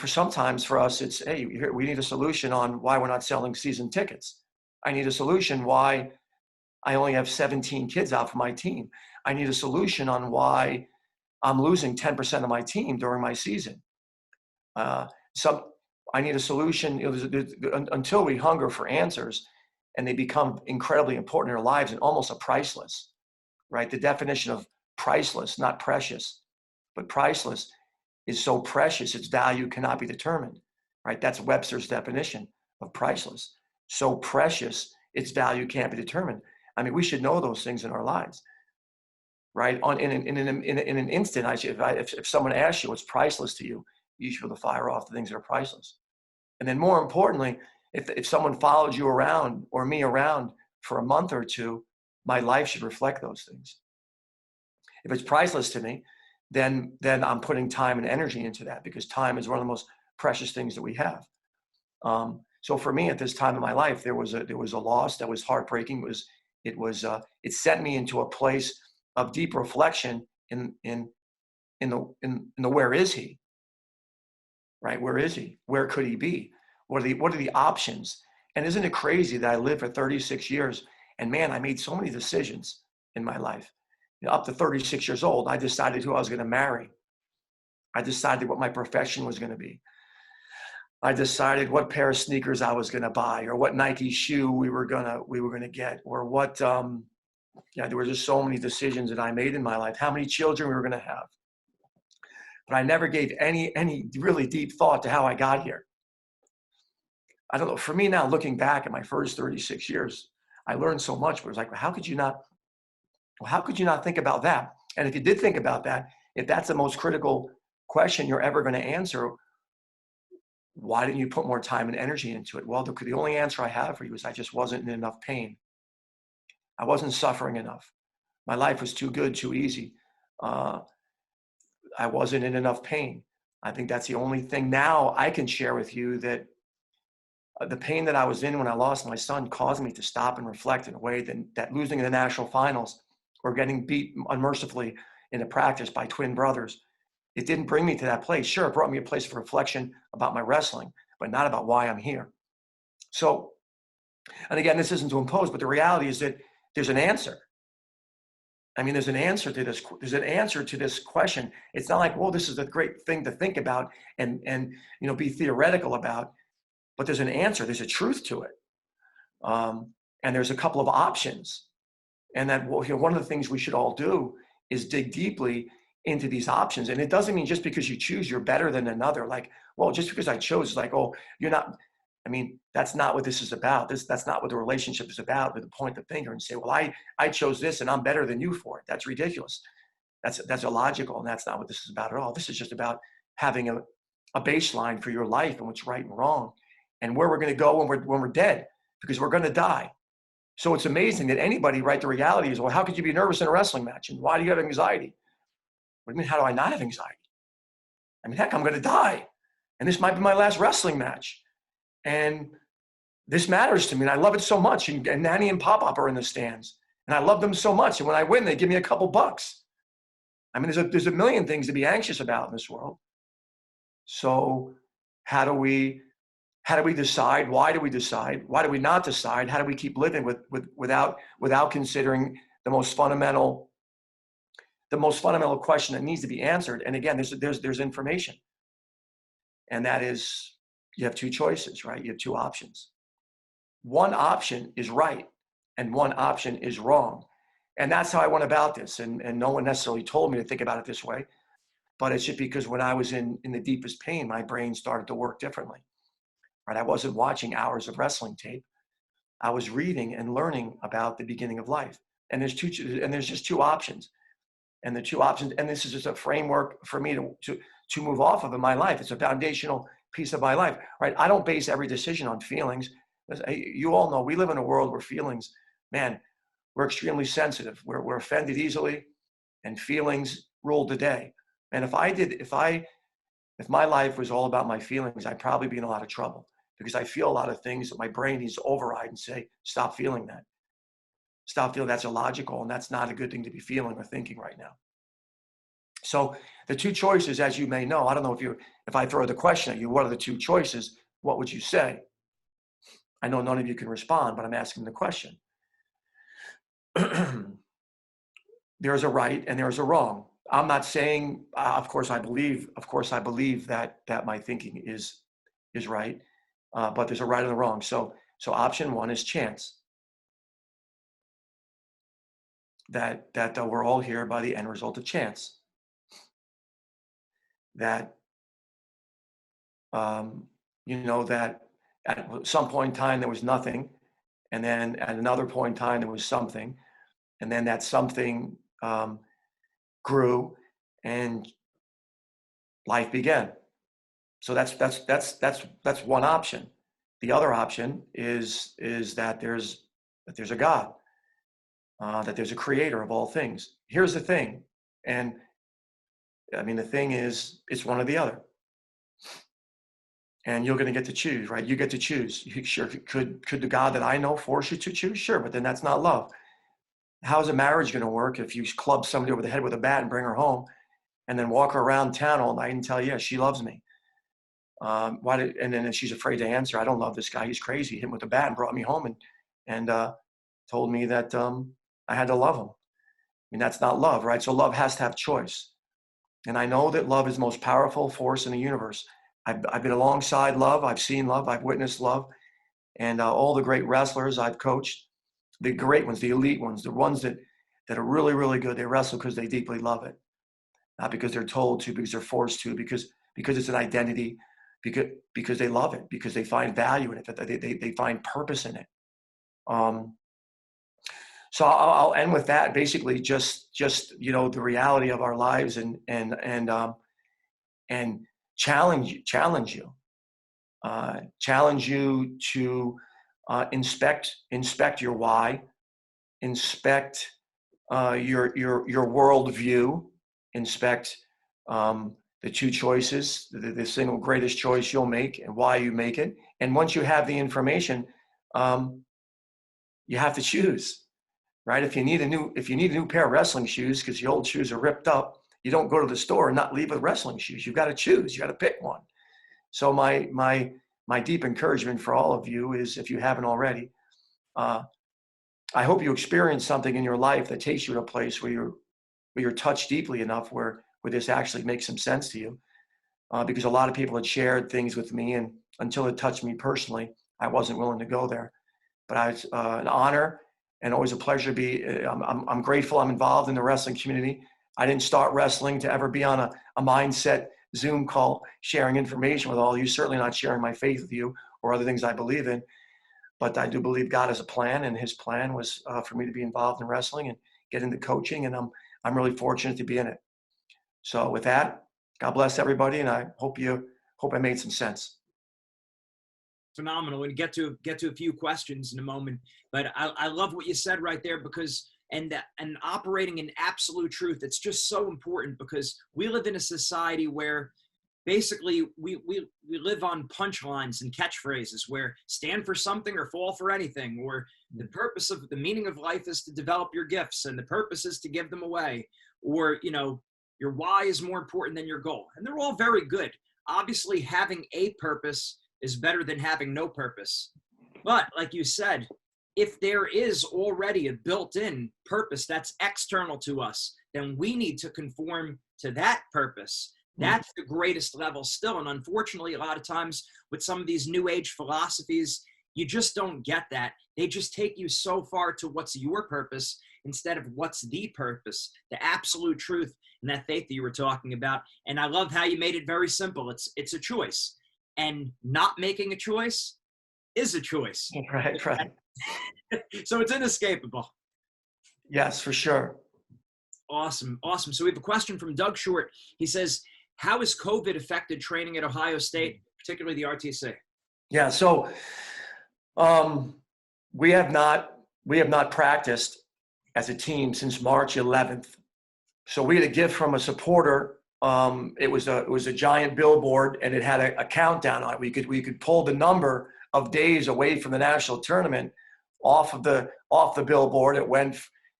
sometimes for us, it's, hey, we need a solution on why we're not selling season tickets. I need a solution why I only have 17 kids out for my team. I need a solution on why I'm losing 10% of my team during my season. I need a solution until we hunger for answers, and they become incredibly important in our lives and almost priceless, right? The definition of priceless, not precious, but priceless is so precious, its value cannot be determined, right? That's Webster's definition of priceless. So precious, its value can't be determined. I mean, we should know those things in our lives, right? In an instant, if someone asks you what's priceless to you, you should be able to fire off the things that are priceless. And then more importantly, if someone followed you around or me around for a month or two, my life should reflect those things. If it's priceless to me, then I'm putting time and energy into that, because time is one of the most precious things that we have. So for me, at this time in my life, there was a loss that was heartbreaking. It sent me into a place of deep reflection in the where is he, right? Where is he? Where could he be? What are the options? And isn't it crazy that I lived for 36 years, and man, I made so many decisions in my life. Up to 36 years old, I decided who I was going to marry. I decided what my profession was going to be. I decided what pair of sneakers I was going to buy, or what Nike shoe we were going to get, or what. There were just so many decisions that I made in my life. How many children we were going to have, but I never gave any really deep thought to how I got here. I don't know. For me now, looking back at my first 36 years, I learned so much. But it was like, how could you not think about that? And if you did think about that, if that's the most critical question you're ever going to answer, why didn't you put more time and energy into it? Well, the only answer I have for you is I just wasn't in enough pain. I wasn't suffering enough. My life was too good, too easy. I wasn't in enough pain. I think that's the only thing now I can share with you, that the pain that I was in when I lost my son caused me to stop and reflect in a way that losing in the national finals or getting beat unmercifully in a practice by twin brothers, it didn't bring me to that place. Sure, it brought me a place of reflection about my wrestling, but not about why I'm here. So, and again, this isn't to impose, but the reality is that there's an answer. I mean, there's an answer to this. There's an answer to this question. It's not like, well, this is a great thing to think about and be theoretical about. But there's an answer. There's a truth to it, and there's a couple of options. And that one of the things we should all do is dig deeply into these options. And it doesn't mean just because you choose, you're better than another. Like, well, just because I chose, like, oh, you're not. I mean, that's not what this is about. That's not what the relationship is about. But to point the finger and say, well, I chose this and I'm better than you for it. That's ridiculous. That's illogical, and that's not what this is about at all. This is just about having a baseline for your life and what's right and wrong, and where we're going to go when we're dead, because we're going to die. So it's amazing that anybody, right? The reality is, well, how could you be nervous in a wrestling match, and why do you have anxiety? What do you mean? How do I not have anxiety? I mean, heck, I'm going to die, and this might be my last wrestling match. And this matters to me, and I love it so much. And Nanny and Pop-Pop are in the stands, and I love them so much. And when I win, they give me a couple bucks. I mean, there's a million things to be anxious about in this world. So how do we decide? Why do we decide? Why do we not decide? How do we keep living without considering the most fundamental question that needs to be answered? And again, there's information, and that is, you have two choices, right? You have two options. One option is right, and one option is wrong. And that's how I went about this. And no one necessarily told me to think about it this way, but it's just because when I was in the deepest pain, my brain started to work differently, right? I wasn't watching hours of wrestling tape. I was reading and learning about the beginning of life. And there's just two options. And the two options, and this is just a framework for me to move off of in my life. It's a foundational piece of my life, right? I don't base every decision on feelings. You all know we live in a world where feelings, man, we're extremely sensitive. We're offended easily, and feelings rule the day. And if my life was all about my feelings, I'd probably be in a lot of trouble, because I feel a lot of things that my brain needs to override and say, stop feeling that. Stop feeling that's illogical, and that's not a good thing to be feeling or thinking right now. So the two choices, as you may know, I don't know if I throw the question at you, what are the two choices? What would you say? I know none of you can respond, but I'm asking the question. There's a right and there's a wrong. I'm not saying, of course I believe that my thinking is right, but there's a right and a wrong. So option one is chance. That we're all here by the end result of chance. That that at some point in time there was nothing, and then at another point in time there was something, and then that something grew, and life began. So that's one option. the other option is that there's a God, that there's a creator of all things. Here's the thing, and I mean, the thing is, it's one or the other. And you're going to get to choose, right? You get to choose. Sure, could the God that I know force you to choose? Sure, but then that's not love. How's a marriage going to work if you club somebody over the head with a bat and bring her home and then walk her around town all night and tell, yeah, she loves me? And then she's afraid to answer. I don't love this guy. He's crazy. He hit me with a bat and brought me home and told me that I had to love him. I mean, that's not love, right? So love has to have choice. And I know that love is the most powerful force in the universe. I've been alongside love. I've seen love. I've witnessed love. And all the great wrestlers I've coached, the great ones, the elite ones, the ones that are really, really good, they wrestle because they deeply love it. Not because they're told to, because they're forced to, because it's an identity, because they love it, because they find value in it, they find purpose in it. So I'll end with that. Basically, just the reality of our lives and challenge you to inspect your why, inspect your worldview, inspect the two choices, the single greatest choice you'll make and why you make it. And once you have the information, you have to choose, right? If you need a new pair of wrestling shoes because your old shoes are ripped up, you don't go to the store and not leave with wrestling shoes. You've got to choose. You got to pick one. So my deep encouragement for all of you is, if you haven't already, I hope you experience something in your life that takes you to a place where you're touched deeply enough where this actually makes some sense to you. Because a lot of people had shared things with me, and until it touched me personally, I wasn't willing to go there. But it's an honor and always a pleasure to be. I'm grateful I'm involved in the wrestling community. I didn't start wrestling to ever be on a mindset Zoom call sharing information with all of you, certainly not sharing my faith with you or other things I believe in. But I do believe God has a plan, and his plan was for me to be involved in wrestling and get into coaching, and I'm really fortunate to be in it. So with that, God bless everybody, and I hope I made some sense. Phenomenal. And get to a few questions in a moment, but I love what you said right there, because and operating in absolute truth, it's just so important, because we live in a society where basically we live on punchlines and catchphrases, where stand for something or fall for anything, or the meaning of life is to develop your gifts and the purpose is to give them away, or your why is more important than your goal. And they're all very good. Obviously, having a purpose is better than having no purpose. But like you said, if there is already a built-in purpose that's external to us, then we need to conform to that purpose. That's the greatest level still. And unfortunately, a lot of times with some of these new age philosophies, you just don't get that. They just take you so far to what's your purpose instead of what's the purpose, the absolute truth, and that faith that you were talking about. And I love how you made it very simple. It's a choice. And not making a choice is a choice. Right. So it's inescapable. Yes, for sure. Awesome. So we have a question from Doug Short. He says, how has COVID affected training at Ohio State, particularly the RTC? Yeah, so we have not practiced as a team since March 11th. So we had a gift from a supporter. It was a giant billboard, and it had a countdown on it. We could pull the number of days away from the national tournament off the billboard.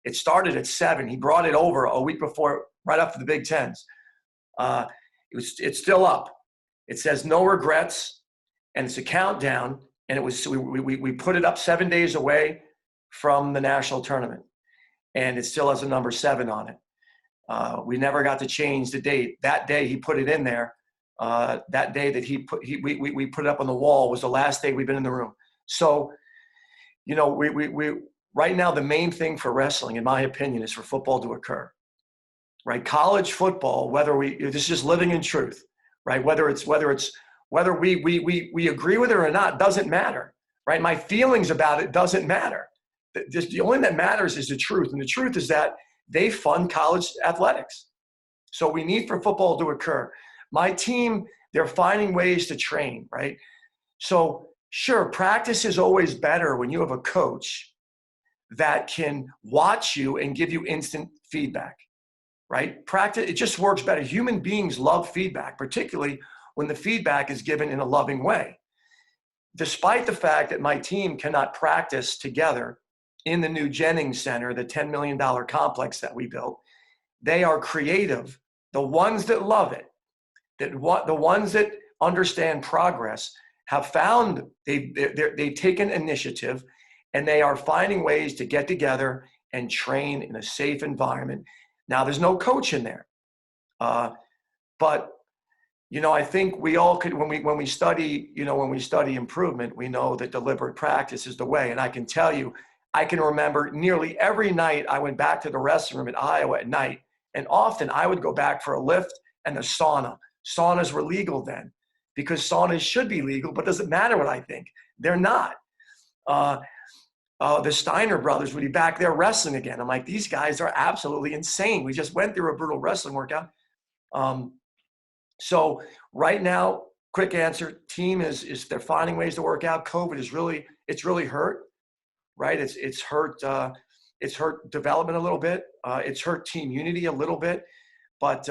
It started at 7. He brought it over a week before, right after the Big Tens. It's still up. It says no regrets, and it's a countdown. And we put it up 7 days away from the national tournament, and it still has a number 7 on it. We never got to change the date. That day he put it in there. That day that we put it up on the wall was the last day we've been in the room. So, we right now, the main thing for wrestling, in my opinion, is for football to occur. Right? College football, this is just living in truth, right? Whether we agree with it or not, doesn't matter, right? My feelings about it doesn't matter. The only thing that matters is the truth. And the truth is that they fund college athletics. So we need for football to occur. My team, they're finding ways to train, right? So Sure, practice is always better when you have a coach that can watch you and give you instant feedback, right? Practice, it just works better. Human beings love feedback, particularly when the feedback is given in a loving way. Despite the fact that my team cannot practice together in the new Jennings Center, the $10 million complex that we built, they are creative. The ones that love it, the ones that understand progress have found they've taken initiative, and they are finding ways to get together and train in a safe environment. Now, there's no coach in there, but I think we all could, when we study improvement, we know that deliberate practice is the way. And I can tell you, I can remember nearly every night I went back to the restroom room at Iowa at night, and often I would go back for a lift and the sauna. Saunas were legal then, because saunas should be legal, but doesn't matter what I think. They're not. The Steiner brothers would be back there wrestling again. I'm like, these guys are absolutely insane. We just went through a brutal wrestling workout. So right now, quick answer, team is they're finding ways to work out. COVID is really hurt, right? It's hurt development a little bit. It's hurt team unity a little bit, but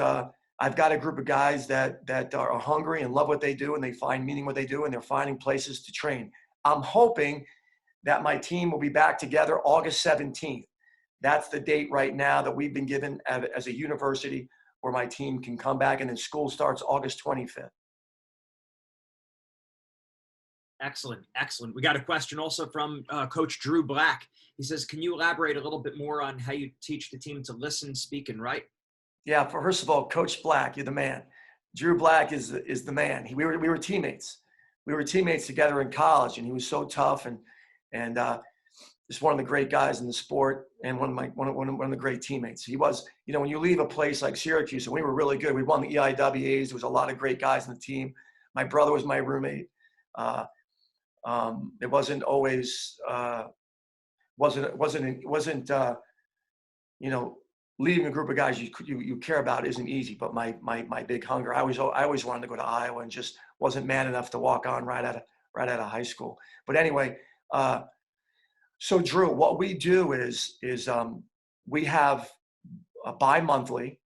I've got a group of guys that are hungry and love what they do, and they find meaning what they do, and they're finding places to train. I'm hoping that my team will be back together August 17th. That's the date right now that we've been given as a university where my team can come back, and then school starts August 25th. Excellent. We got a question also from Coach Drew Black. He says, can you elaborate a little bit more on how you teach the team to listen, speak, and write? Yeah, first of all, Coach Black, you're the man. Drew Black is the man. We were teammates. We were teammates together in college, and he was so tough and just one of the great guys in the sport, and one of the great teammates. He was, when you leave a place like Syracuse, and we were really good. We won the EIWAs. There was a lot of great guys in the team. My brother was my roommate. It wasn't always leading a group of guys you care about isn't easy. But my big hunger, I always wanted to go to Iowa, and just wasn't man enough to walk on right out of high school. But anyway. So Drew, what we do is we have bi-monthly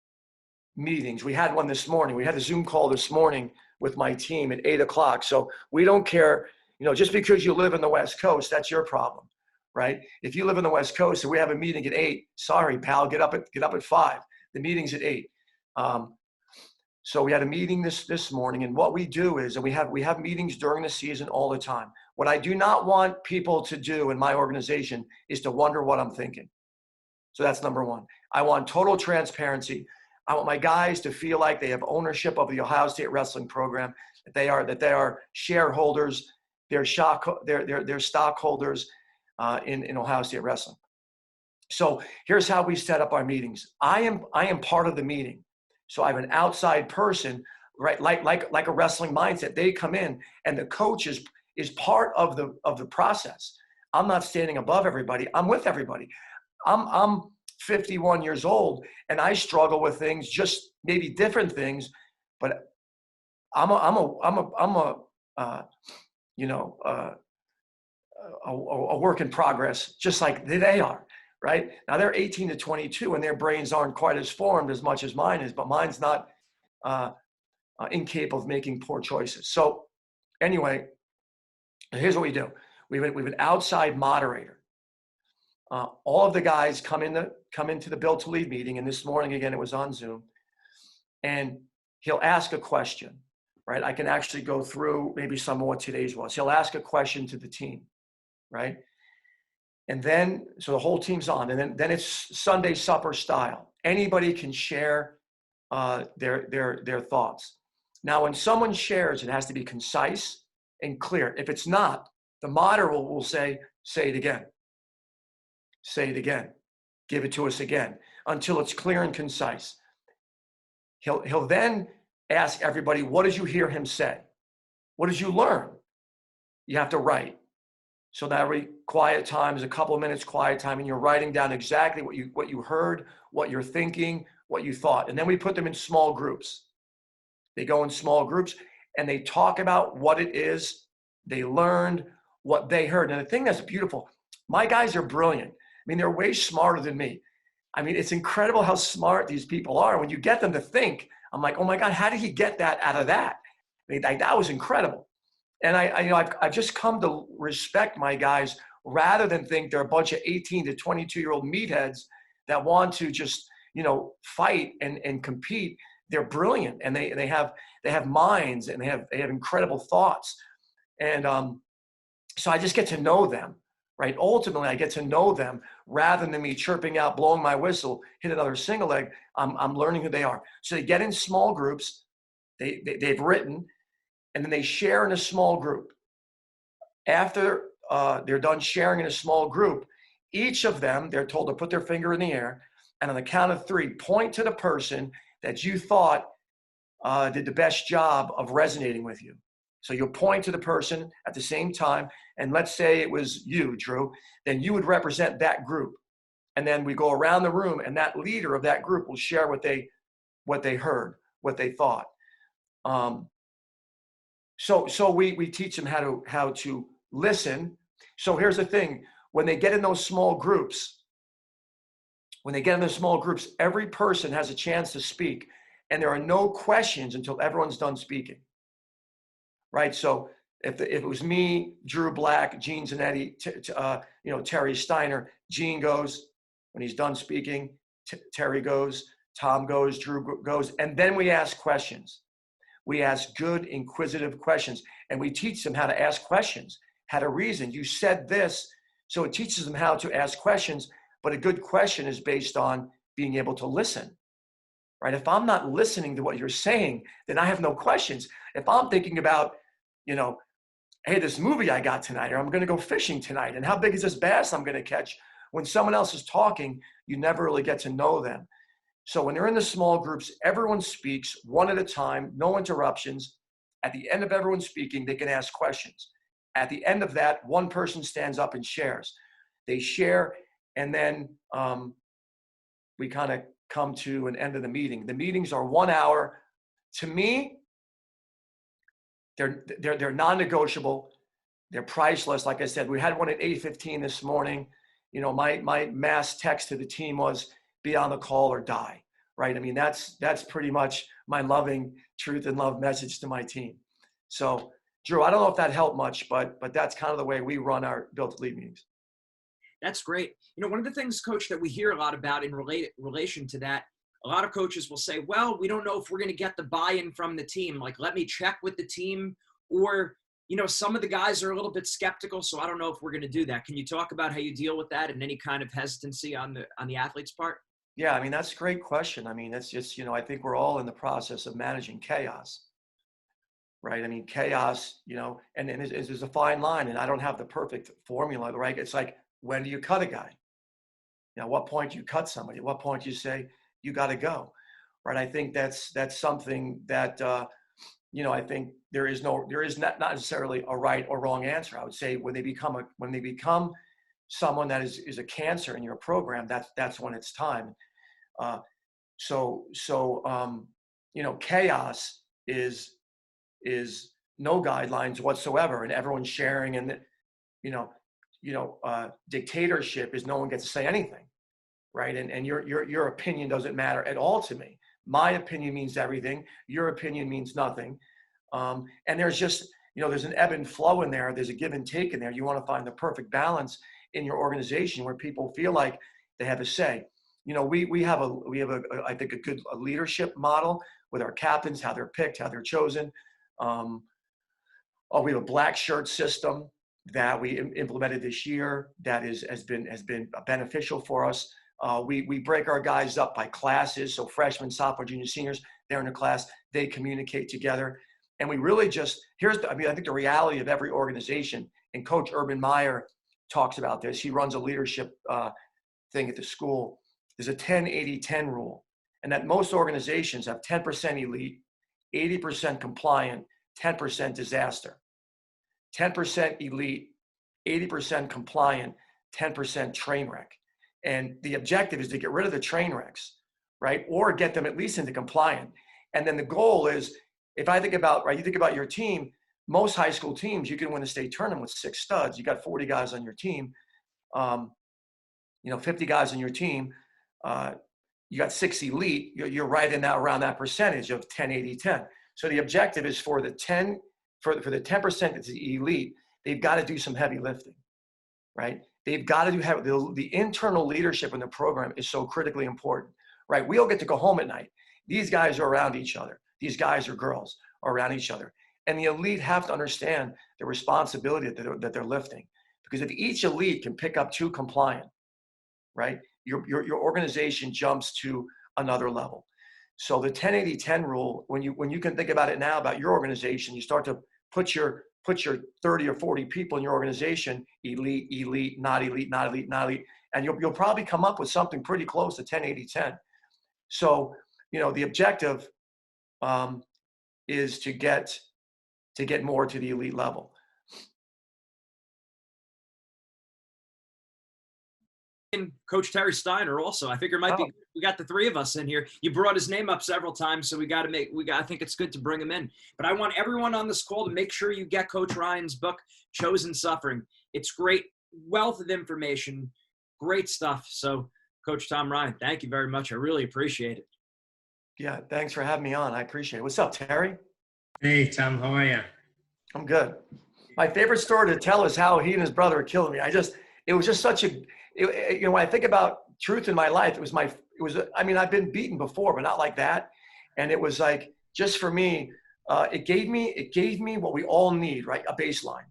meetings. We had one this morning. We had a Zoom call this morning with my team at 8:00. So we don't care, just because you live in the West Coast, that's your problem, right? If you live in the West Coast and we have a meeting at 8, sorry, pal, get up at 5. The meeting's at 8. So we had a meeting this morning, and what we do is, and we have meetings during the season all the time. What I do not want people to do in my organization is to wonder what I'm thinking. So that's number one. I want total transparency. I want my guys to feel like they have ownership of the Ohio State wrestling program, that they are shareholders, they're stockholders in Ohio State wrestling. So here's how we set up our meetings. I am part of the meeting. So I have an outside person, right? Like a wrestling mindset. They come in, and the coach is part of the process. I'm not standing above everybody. I'm with everybody. I'm 51 years old, and I struggle with things, just maybe different things, but I'm a work in progress, just like they are. Right now, they're 18 to 22, and their brains aren't quite as formed as much as mine is, but mine's not incapable of making poor choices. So anyway, here's what we do. We have an outside moderator. All of the guys come into the Build to Lead meeting, and this morning, again, it was on Zoom, and he'll ask a question, right? I can actually go through maybe some of what today's was. He'll ask a question to the team, right? And then, so the whole team's on, and then it's Sunday supper style. Anybody can share their thoughts. Now, when someone shares, it has to be concise and clear. If it's not, the moderator will say it again. Say it again. Give it to us again until it's clear and concise. He'll then ask everybody, what did you hear him say? What did you learn? You have to write. So now every quiet time is a couple of minutes quiet time, and you're writing down exactly what you heard, what you're thinking, what you thought. And then we put them in small groups. They go in small groups, and they talk about what it is They learned what they heard. And the thing that's beautiful, my guys are brilliant. I mean, they're way smarter than me. I mean, it's incredible how smart these people are. When you get them to think, I'm like, oh my God, how did he get that out of that? I mean, that was incredible. And I've just come to respect my guys rather than think they're a bunch of 18 to 22-year-old meatheads that want to just, fight and compete. They're brilliant, and they have minds, and they have incredible thoughts. And so I just get to know them, right? Ultimately, I get to know them rather than me chirping out, blowing my whistle, hit another single leg. I'm learning who they are. So they get in small groups. They've written, and then they share in a small group. After they're done sharing in a small group, each of them, they're told to put their finger in the air, and on the count of 3, point to the person that you thought did the best job of resonating with you. So you'll point to the person at the same time, and let's say it was you, Drew, then you would represent that group. And then we go around the room, and that leader of that group will share what they heard, what they thought. So we teach them how to listen. So here's the thing: when they get in those small groups, every person has a chance to speak, and there are no questions until everyone's done speaking. Right? So if it was me, Drew Black, Gene Zanetti, Terry Steiner, Gene goes. When he's done speaking, Terry goes, Tom goes, Drew goes, and then we ask questions. We ask good, inquisitive questions, and we teach them how to ask questions, how to reason. You said this, so it teaches them how to ask questions, but a good question is based on being able to listen, right? If I'm not listening to what you're saying, then I have no questions. If I'm thinking about, hey, this movie I got tonight, or I'm going to go fishing tonight, and how big is this bass I'm going to catch? When someone else is talking, you never really get to know them. So when they're in the small groups, everyone speaks one at a time, no interruptions. At the end of everyone speaking, they can ask questions. At the end of that, one person stands up and shares. They share, and then we kind of come to an end of the meeting. The meetings are 1 hour. To me, they're non-negotiable. They're priceless. Like I said, we had one at 8:15 this morning. My mass text to the team was, be on the call or die, right? I mean, that's pretty much my loving truth and love message to my team. So, Drew, I don't know if that helped much, but that's kind of the way we run our Built to Lead meetings. That's great. One of the things, Coach, that we hear a lot about in relation to that, a lot of coaches will say, well, we don't know if we're going to get the buy-in from the team. Like, let me check with the team. Or, some of the guys are a little bit skeptical, so I don't know if we're going to do that. Can you talk about how you deal with that and any kind of hesitancy on the athlete's part? Yeah, I mean, that's a great question. I mean, it's just, I think we're all in the process of managing chaos, right? I mean, chaos, and there's a fine line, and I don't have the perfect formula, right? It's like, when do you cut a guy? At what point do you cut somebody? At what point do you say, you got to go, right? I think that's something that, I think there is not necessarily a right or wrong answer. I would say when they become someone that is a cancer in your program, that's when it's time. Chaos is no guidelines whatsoever, and everyone's sharing, and dictatorship is no one gets to say anything, right? And your opinion doesn't matter at all to me. My opinion means everything. Your opinion means nothing. And there's just, there's an ebb and flow in there. There's a give and take in there. You want to find the perfect balance in your organization where people feel like they have a say. We have I think a good leadership model with our captains, how they're picked, how they're chosen. We have a black shirt system that we implemented this year that has been beneficial for us. We break our guys up by classes. So freshmen, sophomore, junior, seniors, they're in a class, they communicate together. And we really just, I think the reality of every organization, and Coach Urban Meyer talks about this. He runs a leadership thing at the school. There's a 10-80-10 rule. And that most organizations have 10% elite, 80% compliant, 10% disaster. 10% elite, 80% compliant, 10% train wreck. And the objective is to get rid of the train wrecks, right? Or get them at least into compliant. And then the goal is, if I think about, right, you think about your team, most high school teams, you can win a state tournament with 6 studs. You got 40 guys on your team, 50 guys on your team. You got 6 elite. You're right in that around that percentage of 10, 80, 10. So the objective is for the 10% that's the elite, they've got to do some heavy lifting, right? They've got to do the internal leadership in the program is so critically important, right? We all get to go home at night. These guys are around each other. These guys or girls are around each other. And the elite have to understand the responsibility that they're lifting. Because if each elite can pick up 2 compliant, right, your organization jumps to another level. So the 10-80-10 rule, when you can think about it now about your organization, you start to put your 30 or 40 people in your organization, elite, not elite, not elite, not elite, and you'll probably come up with something pretty close to 10-80-10. So, the objective is to get more to the elite level. And Coach Terry Steiner also. I figure it might be good. We got the 3 of us in here. You brought his name up several times, so I think it's good to bring him in. But I want everyone on this call to make sure you get Coach Ryan's book, Chosen Suffering. It's great, wealth of information, great stuff. So, Coach Tom Ryan, thank you very much. I really appreciate it. Yeah, thanks for having me on. I appreciate it. What's up, Terry? Hey, Tom, how are you? I'm good. My favorite story to tell is how he and his brother are killing me. It was just such a, when I think about truth in my life, I've been beaten before, but not like that. And it was like, just for me, it gave me what we all need, right? A baseline,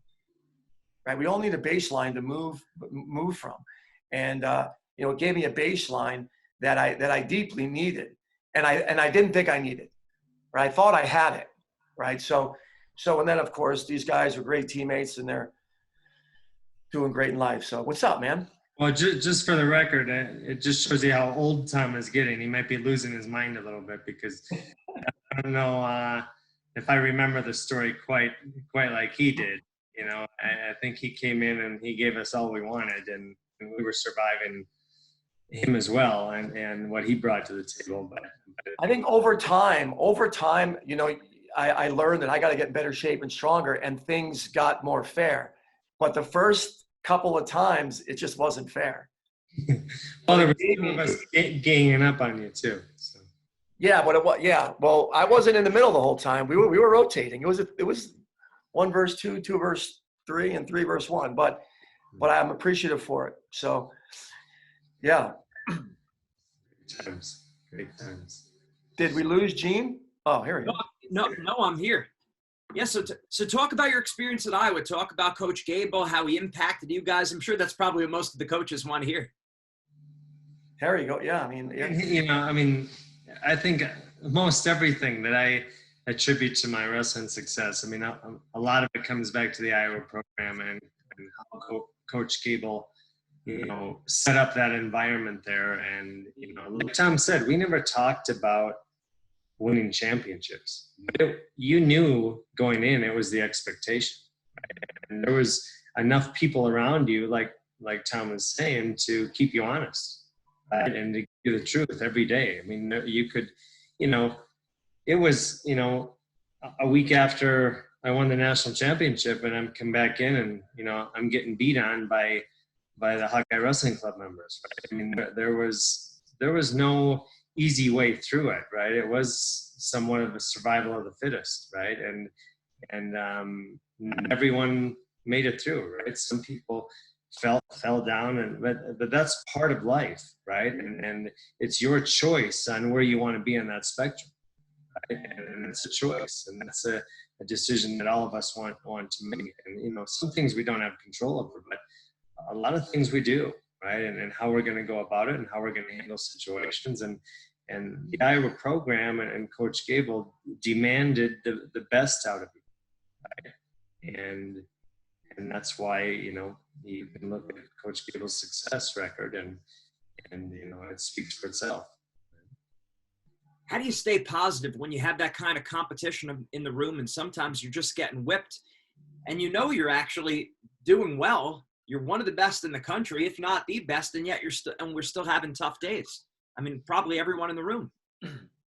right? We all need a baseline to move from. And, it gave me a baseline that I deeply needed. And I didn't think I needed, right? I thought I had it, right? So, and then of course, these guys are great teammates and they're doing great in life. So what's up, man? Well, just for the record, it just shows you how old Tom is getting. He might be losing his mind a little bit because I don't know if I remember the story quite like he did. I think he came in and he gave us all we wanted, and we were surviving him as well, and what he brought to the table. But I think over time, I learned that I got to get in better shape and stronger, and things got more fair. But the first couple of times, it just wasn't fair. Well, there was some of us ganging up on you too. So. Yeah, but well, I wasn't in the middle the whole time. We were rotating. It was 1 verse 2, 2 verse 3, and 3 verse 1. But I'm appreciative for it. So, yeah. Great times. Did we lose Gene? Oh, here we go. No, I'm here. Yeah, so talk about your experience at Iowa. Talk about Coach Gable, how he impacted you guys. I'm sure that's probably what most of the coaches want to hear. There you go. Yeah, I think most everything that I attribute to my wrestling success, a lot of it comes back to the Iowa program and how Coach Gable, set up that environment there. And, like Tom said, we never talked about winning championships. But you knew going in, it was the expectation. Right? And there was enough people around you, like Tom was saying, to keep you honest, right? And to give you the truth every day. You could, it was, a week after I won the national championship and I'm come back in and, I'm getting beat on by the Hawkeye Wrestling Club members. Right? There was no easy way through it, right? It was somewhat of a survival of the fittest, right? And everyone made it through, right? Some people fell down, but that's part of life, right? And it's your choice on where you want to be on that spectrum, right? And it's a choice, and that's a decision that all of us want to make. And some things we don't have control over, but a lot of things we do, right? And how we're going to go about it and how we're going to handle situations. And the Iowa program and Coach Gable demanded the best out of you, right? And that's why, you can look at Coach Gable's success record and it speaks for itself. How do you stay positive when you have that kind of competition in the room and sometimes you're just getting whipped and you're actually doing well? You're one of the best in the country, if not the best, and yet we're still having tough days. Probably everyone in the room.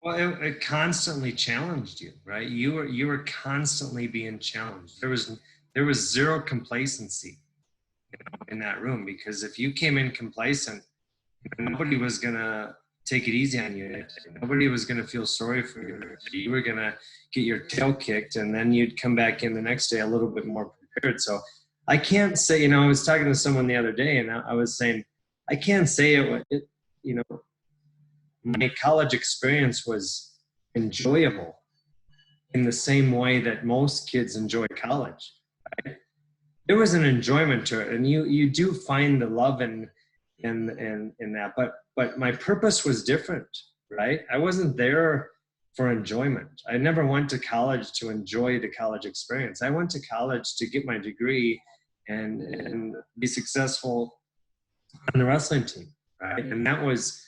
Well, it constantly challenged you, right? You were constantly being challenged. There was zero complacency in that room, because if you came in complacent, nobody was gonna take it easy on you. Nobody was gonna feel sorry for you. You were gonna get your tail kicked, and then you'd come back in the next day a little bit more prepared. So I can't say, I was talking to someone the other day, and I was saying, I can't say my college experience was enjoyable in the same way that most kids enjoy college. Right? There was an enjoyment to it, and you do find the love in that. But my purpose was different, right? I wasn't there for enjoyment. I never went to college to enjoy the college experience. I went to college to get my degree and be successful on the wrestling team, right? And that was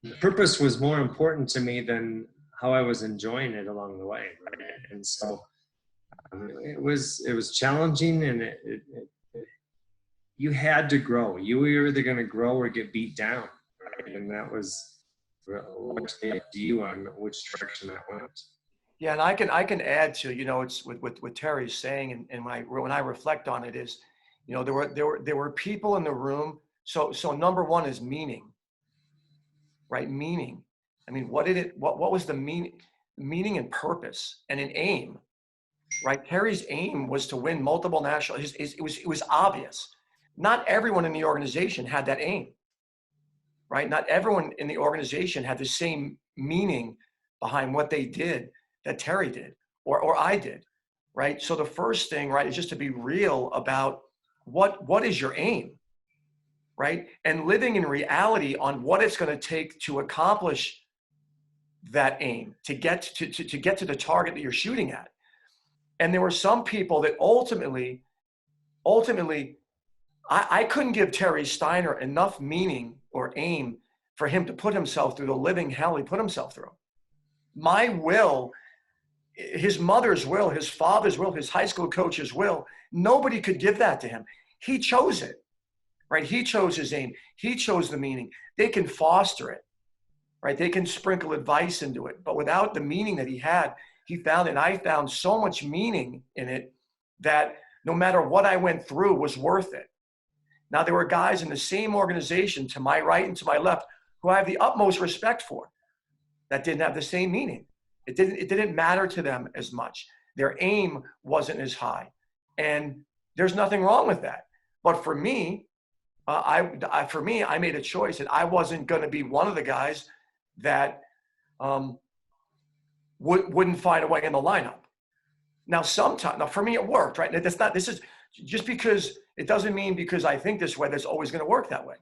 the purpose was more important to me than how I was enjoying it along the way, right? And so it was challenging, and you had to grow. You were either going to grow or get beat down, right? And that was largely up to you on which direction that went. Yeah, and I can add to, it's what Terry's saying, and when I reflect on it is, there were people in the room. So number one is meaning, right? Meaning. I mean, what was the meaning and purpose and an aim, right? Terry's aim was to win multiple national. It was obvious. Not everyone in the organization had that aim, right? Not everyone in the organization had the same meaning behind what they did that Terry did or I did, right? So the first thing, right, is just to be real about what is your aim, right? And living in reality on what it's going to take to accomplish that aim, to get to the target that you're shooting at. And there were some people that ultimately, I couldn't give Terry Steiner enough meaning or aim for him to put himself through the living hell he put himself through. My will, his mother's will, his father's will, his high school coach's will, nobody could give that to him. He chose it, right? He chose his aim. He chose the meaning. They can foster it, right? They can sprinkle advice into it. But without the meaning that he had, he found it. And I found so much meaning in it that no matter what I went through was worth it. Now, there were guys in the same organization to my right and to my left who I have the utmost respect for that didn't have the same meaning. It didn't matter to them as much. Their aim wasn't as high. And there's nothing wrong with that. But for me, I made a choice that I wasn't going to be one of the guys that wouldn't find a way in the lineup. Now, for me, it worked, right? This is just because it doesn't mean because I think this way, that's always going to work that way.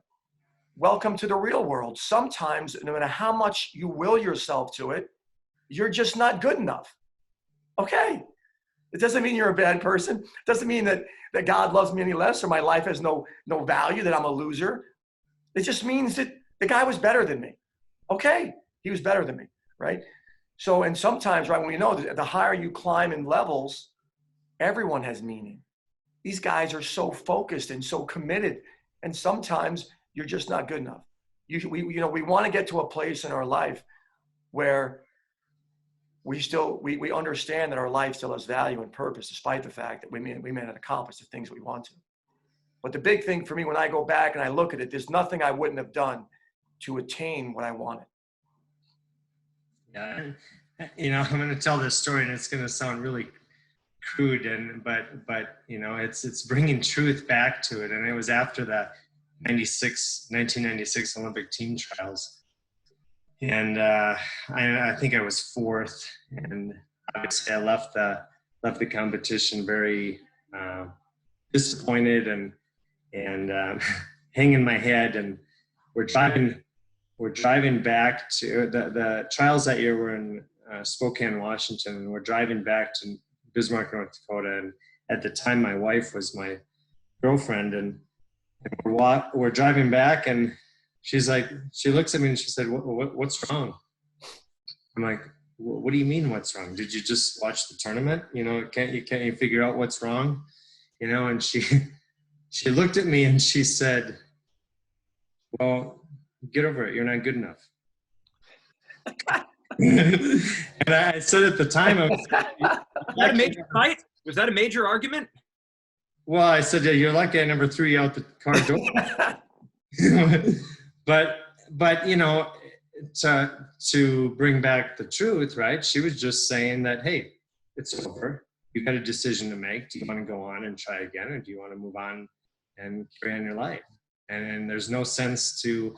Welcome to the real world. Sometimes, no matter how much you will yourself to it, you're just not good enough. Okay. It doesn't mean you're a bad person. It doesn't mean that God loves me any less or my life has no value, that I'm a loser. It just means that the guy was better than me. Okay. He was better than me, right? So, and sometimes, right, when we know that the higher you climb in levels, everyone has meaning. These guys are so focused and so committed, and sometimes you're just not good enough. We want to get to a place in our life where we understand that our life still has value and purpose, despite the fact that we may not accomplish the things we want to. But the big thing for me, when I go back and I look at it, there's nothing I wouldn't have done to attain what I wanted. Yeah, I'm going to tell this story, and it's going to sound really crude, but it's bringing truth back to it. And it was after the 1996 Olympic team trials, and I think I was fourth, and obviously I left the competition very disappointed and hanging my head. And we're driving back to the trials that year were in Spokane, Washington, and we're driving back to Bismarck, North Dakota. And at the time, my wife was my girlfriend, and we're driving back, and she looks at me and she said, "What's wrong?" I'm like, "What do you mean, what's wrong? Did you just watch the tournament? Can't you figure out what's wrong?" And she looked at me and she said, "Well, get over it. You're not good enough." And I said at the time, I was, Was that a major fight? Was that a major argument? well, I said, yeah, you're lucky I never threw you out the car door. but you know, to bring back the truth, right? She was just saying that, hey, it's over. You got a decision to make. Do you want to go on and try again, or do you want to move on and carry on your life? And there's no sense to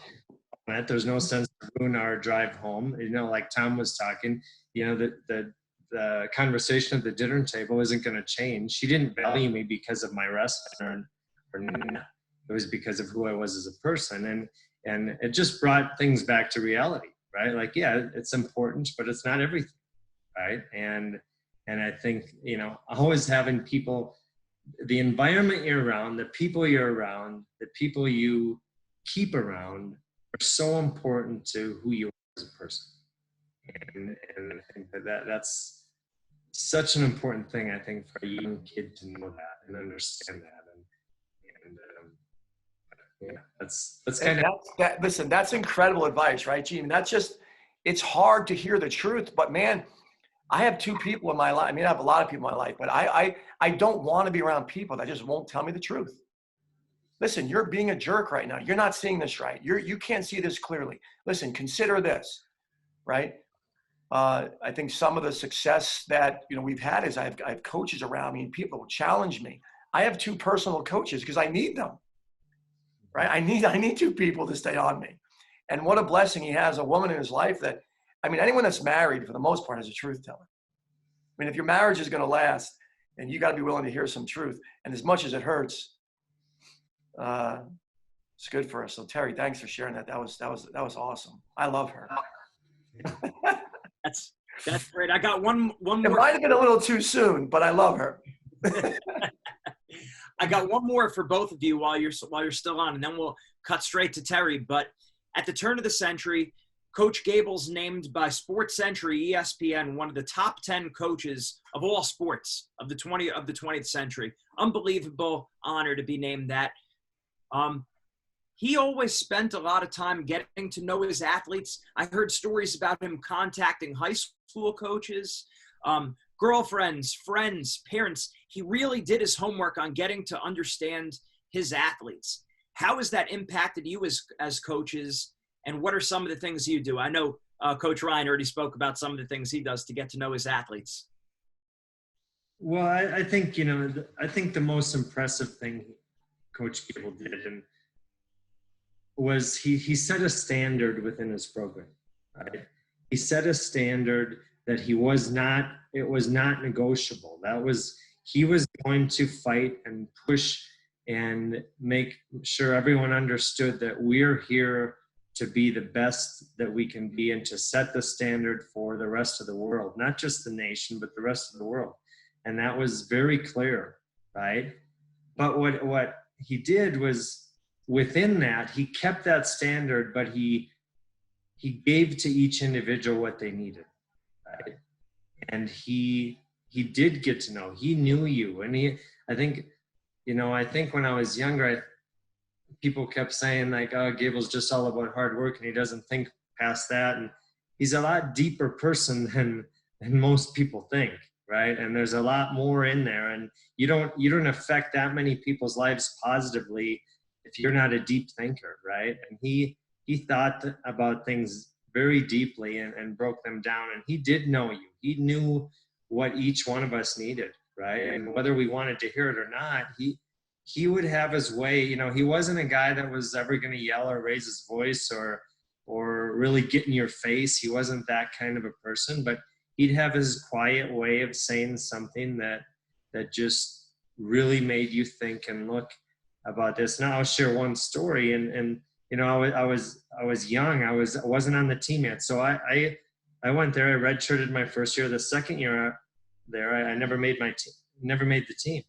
that. There's no sense to ruin our drive home. You know, like Tom was talking, you know, the conversation at the dinner table isn't going to change. She didn't value me because of my wrestling, or it was because of who I was as a person. And it just brought things back to reality, right? Like, yeah, it's important, but it's not everything, right? And I think, you know, always having people, the environment you're around, the people you're around, the people you keep around are so important to who you are as a person. And I think that's such an important thing, I think, for a young kid to know that and understand that. Yeah, that's kind of that. Listen, that's incredible advice, right, Gene? That's just, it's hard to hear the truth, but man, I have two people in my life. I mean, I have a lot of people in my life, but I don't want to be around people that just won't tell me the truth. Listen, you're being a jerk right now. You're not seeing this right. You can't see this clearly. Listen, consider this, right? I think some of the success that, you know, we've had is I have coaches around me and people will challenge me. I have two personal coaches because I need them, right? I need two people to stay on me. And what a blessing he has, a woman in his life that, I mean, anyone that's married for the most part is a truth teller. I mean, if your marriage is going to last, and you got to be willing to hear some truth, and as much as it hurts, it's good for us. So Terry, thanks for sharing that. That was awesome. I love her. That's great. I got one more. It might have been a little too soon, but I love her. I got one more for both of you while you're still on, and then we'll cut straight to Terry. But at the turn of the century, Coach Gable's named by Sports Century ESPN one of the top 10 coaches of all sports of the 20th century. Unbelievable honor to be named that. He always spent a lot of time getting to know his athletes. I heard stories about him contacting high school coaches, girlfriends, friends, parents. He really did his homework on getting to understand his athletes. How has that impacted you as coaches, and what are some of the things you do? I know Coach Ryan already spoke about some of the things he does to get to know his athletes. Well, I think, you know, I think the most impressive thing Coach Gable did was he set a standard within his program, right? He set a standard that it was not negotiable. He was going to fight and push and make sure everyone understood that we're here to be the best that we can be and to set the standard for the rest of the world, not just the nation, but the rest of the world. And that was very clear, right? But what he did was, within that, he kept that standard, but he gave to each individual what they needed, right? And he did get to know. He knew you, and I think when I was younger, people kept saying like, "Oh, Gable's just all about hard work, and he doesn't think past that." And he's a lot deeper person than most people think, right? And there's a lot more in there, and you don't affect that many people's lives positively if you're not a deep thinker, right? And he thought about things very deeply and broke them down, and he did know you. He knew what each one of us needed, right? And whether we wanted to hear it or not, he would have his way. You know, he wasn't a guy that was ever going to yell or raise his voice or really get in your face. He wasn't that kind of a person, but he'd have his quiet way of saying something that just really made you think and look about this. Now I'll share one story, and you know, I was young. I wasn't on the team yet, so I went there. I redshirted my first year. The second year there, I never made the team.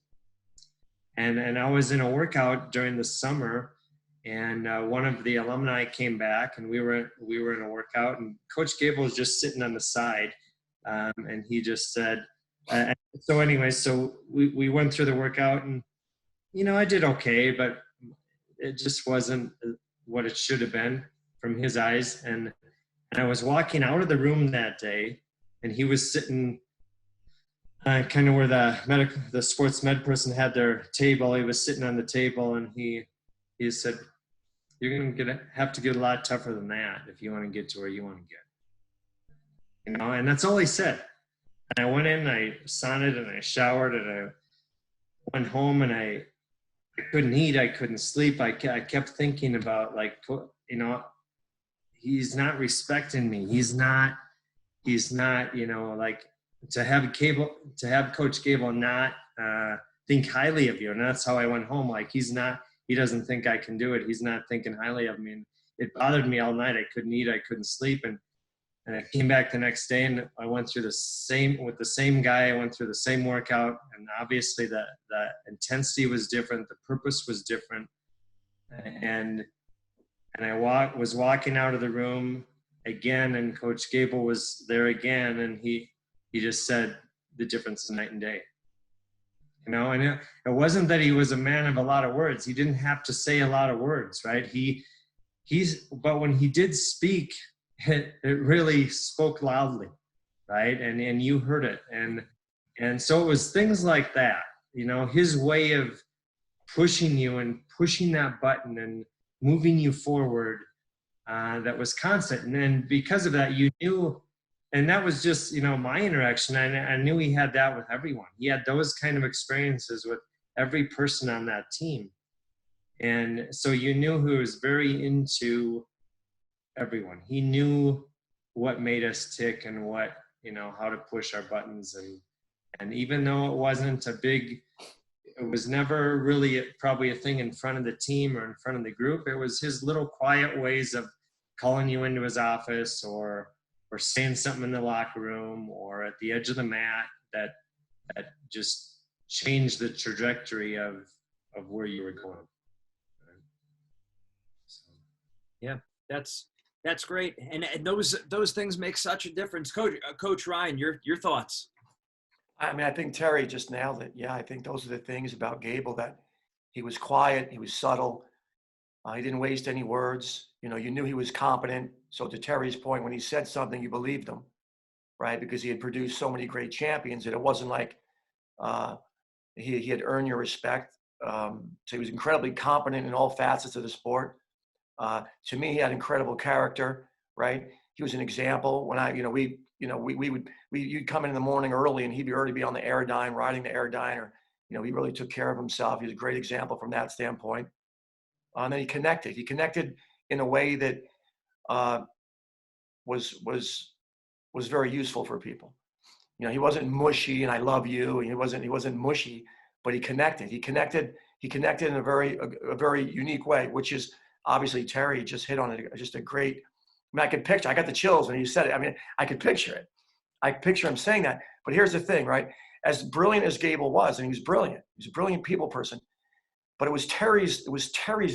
And I was in a workout during the summer, and one of the alumni came back, and we were in a workout, and Coach Gable was just sitting on the side, and he just said, so anyway, so we went through the workout, and you know, I did okay, but it just wasn't what it should have been from his eyes, and And I was walking out of the room that day, and he was sitting kind of where the sports med person had their table. He was sitting on the table, and he said, "You're going to have to get a lot tougher than that if you want to get to where you want to get." And that's all he said. And I went in, I saunted, and I showered, and I went home, and I couldn't eat, I couldn't sleep. I kept thinking about, like, he's not respecting me. He's not, like, to have Coach Gable not think highly of you. And that's how I went home. Like, he doesn't think I can do it. He's not thinking highly of me. And it bothered me all night. I couldn't eat, I couldn't sleep. And I came back the next day, and I went through with the same guy. I went through the same workout, and obviously the intensity was different. The purpose was different. And I was walking out of the room again, and Coach Gable was there again, and he just said, the difference is night and day. And it wasn't that he was a man of a lot of words. He didn't have to say a lot of words, right? But when he did speak, it really spoke loudly, right? And you heard it. And so it was things like that, his way of pushing you and pushing that button and moving you forward, that was constant. And then because of that, you knew, and that was just, my interaction. I knew he had that with everyone. He had those kind of experiences with every person on that team. And so you knew he was very into everyone. He knew what made us tick and what, how to push our buttons. And even though it wasn't it was never really probably a thing in front of the team or in front of the group. It was his little quiet ways of calling you into his office or saying something in the locker room or at the edge of the mat that just changed the trajectory of where you were going. So. Yeah, that's great. And those things make such a difference. Coach Ryan, your thoughts? I mean, I think Terry just nailed it. Yeah, I think those are the things about Gable, that he was quiet, he was subtle, he didn't waste any words. You knew he was competent. So to Terry's point, when he said something, you believed him, right? Because he had produced so many great champions that it wasn't like he had earned your respect. So he was incredibly competent in all facets of the sport. To me, he had incredible character, right? He was an example. When you'd come in the morning early, and he'd already be on the Airdyne, riding the Airdyne, or he really took care of himself. He was a great example from that standpoint. And then he connected in a way that was very useful for people. He wasn't mushy and I love you, and he wasn't mushy, but he connected in a very unique way, which is obviously Terry just hit on it. Just a great, I got the chills when you said it. I mean, I could picture it. I picture him saying that. But here's the thing, right? As brilliant as Gable was, and he was brilliant. He was a brilliant people person. But it was Terry's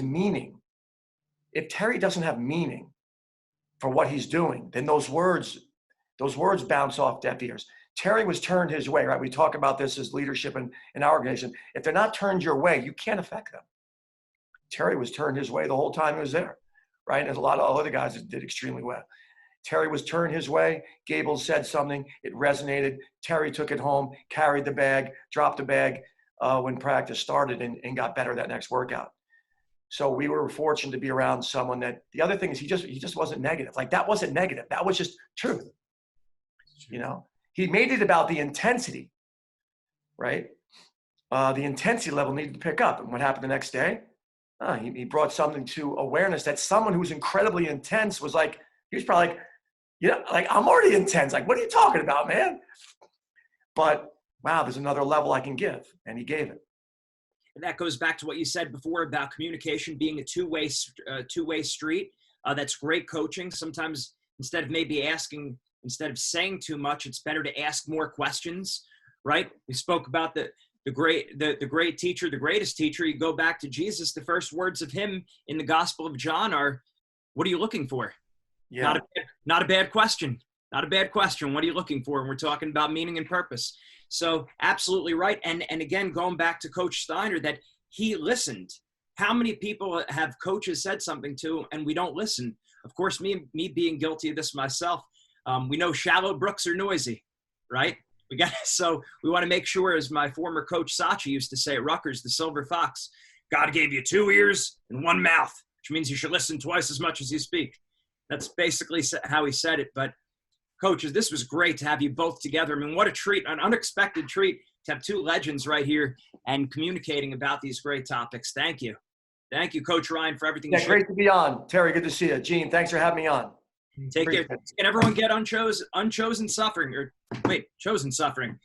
meaning. If Terry doesn't have meaning for what he's doing, then those words bounce off deaf ears. Terry was turned his way, right? We talk about this as leadership in our organization. If they're not turned your way, you can't affect them. Terry was turned his way the whole time he was there, right? And there's a lot of other guys that did extremely well. Terry was turned his way. Gable said something. It resonated. Terry took it home, carried the bag, dropped the bag when practice started, and got better that next workout. So we were fortunate to be around someone that, the other thing is he just wasn't negative. Like, that wasn't negative. That was just truth. He made it about the intensity, right? The intensity level needed to pick up. And what happened the next day? He brought something to awareness that someone who's incredibly intense was like, he was probably like, I'm already intense. Like, what are you talking about, man? But wow, there's another level I can give. And he gave it. And that goes back to what you said before about communication being a two-way street. That's great coaching. Sometimes instead of saying too much, it's better to ask more questions, right? We spoke about the great teacher, the greatest teacher. You go back to Jesus, the first words of him in the Gospel of John are, "What are you looking for?" Yeah. Not a bad question. Not a bad question. What are you looking for? And we're talking about meaning and purpose. So absolutely right. And again, going back to Coach Steiner, that he listened. How many people have coaches said something to and we don't listen? of course, me being guilty of this myself, we know shallow brooks are noisy, right? So we want to make sure, as my former coach Sachi used to say at Rutgers, the Silver Fox, God gave you 2 ears and 1 mouth, which means you should listen twice as much as you speak. That's basically how he said it. But coaches, this was great to have you both together. I mean, what a treat, an unexpected treat to have 2 legends right here and communicating about these great topics. Thank you. Thank you, Coach Ryan, for everything. Yeah, great to be on. Terry, good to see you. Gene, thanks for having me on. Take care. Can everyone get Unchosen Suffering, or wait, Chosen Suffering?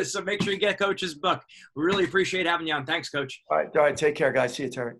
So make sure you get Coach's book. We really appreciate having you on. Thanks, Coach. All right. Take care, guys. See you, Terry.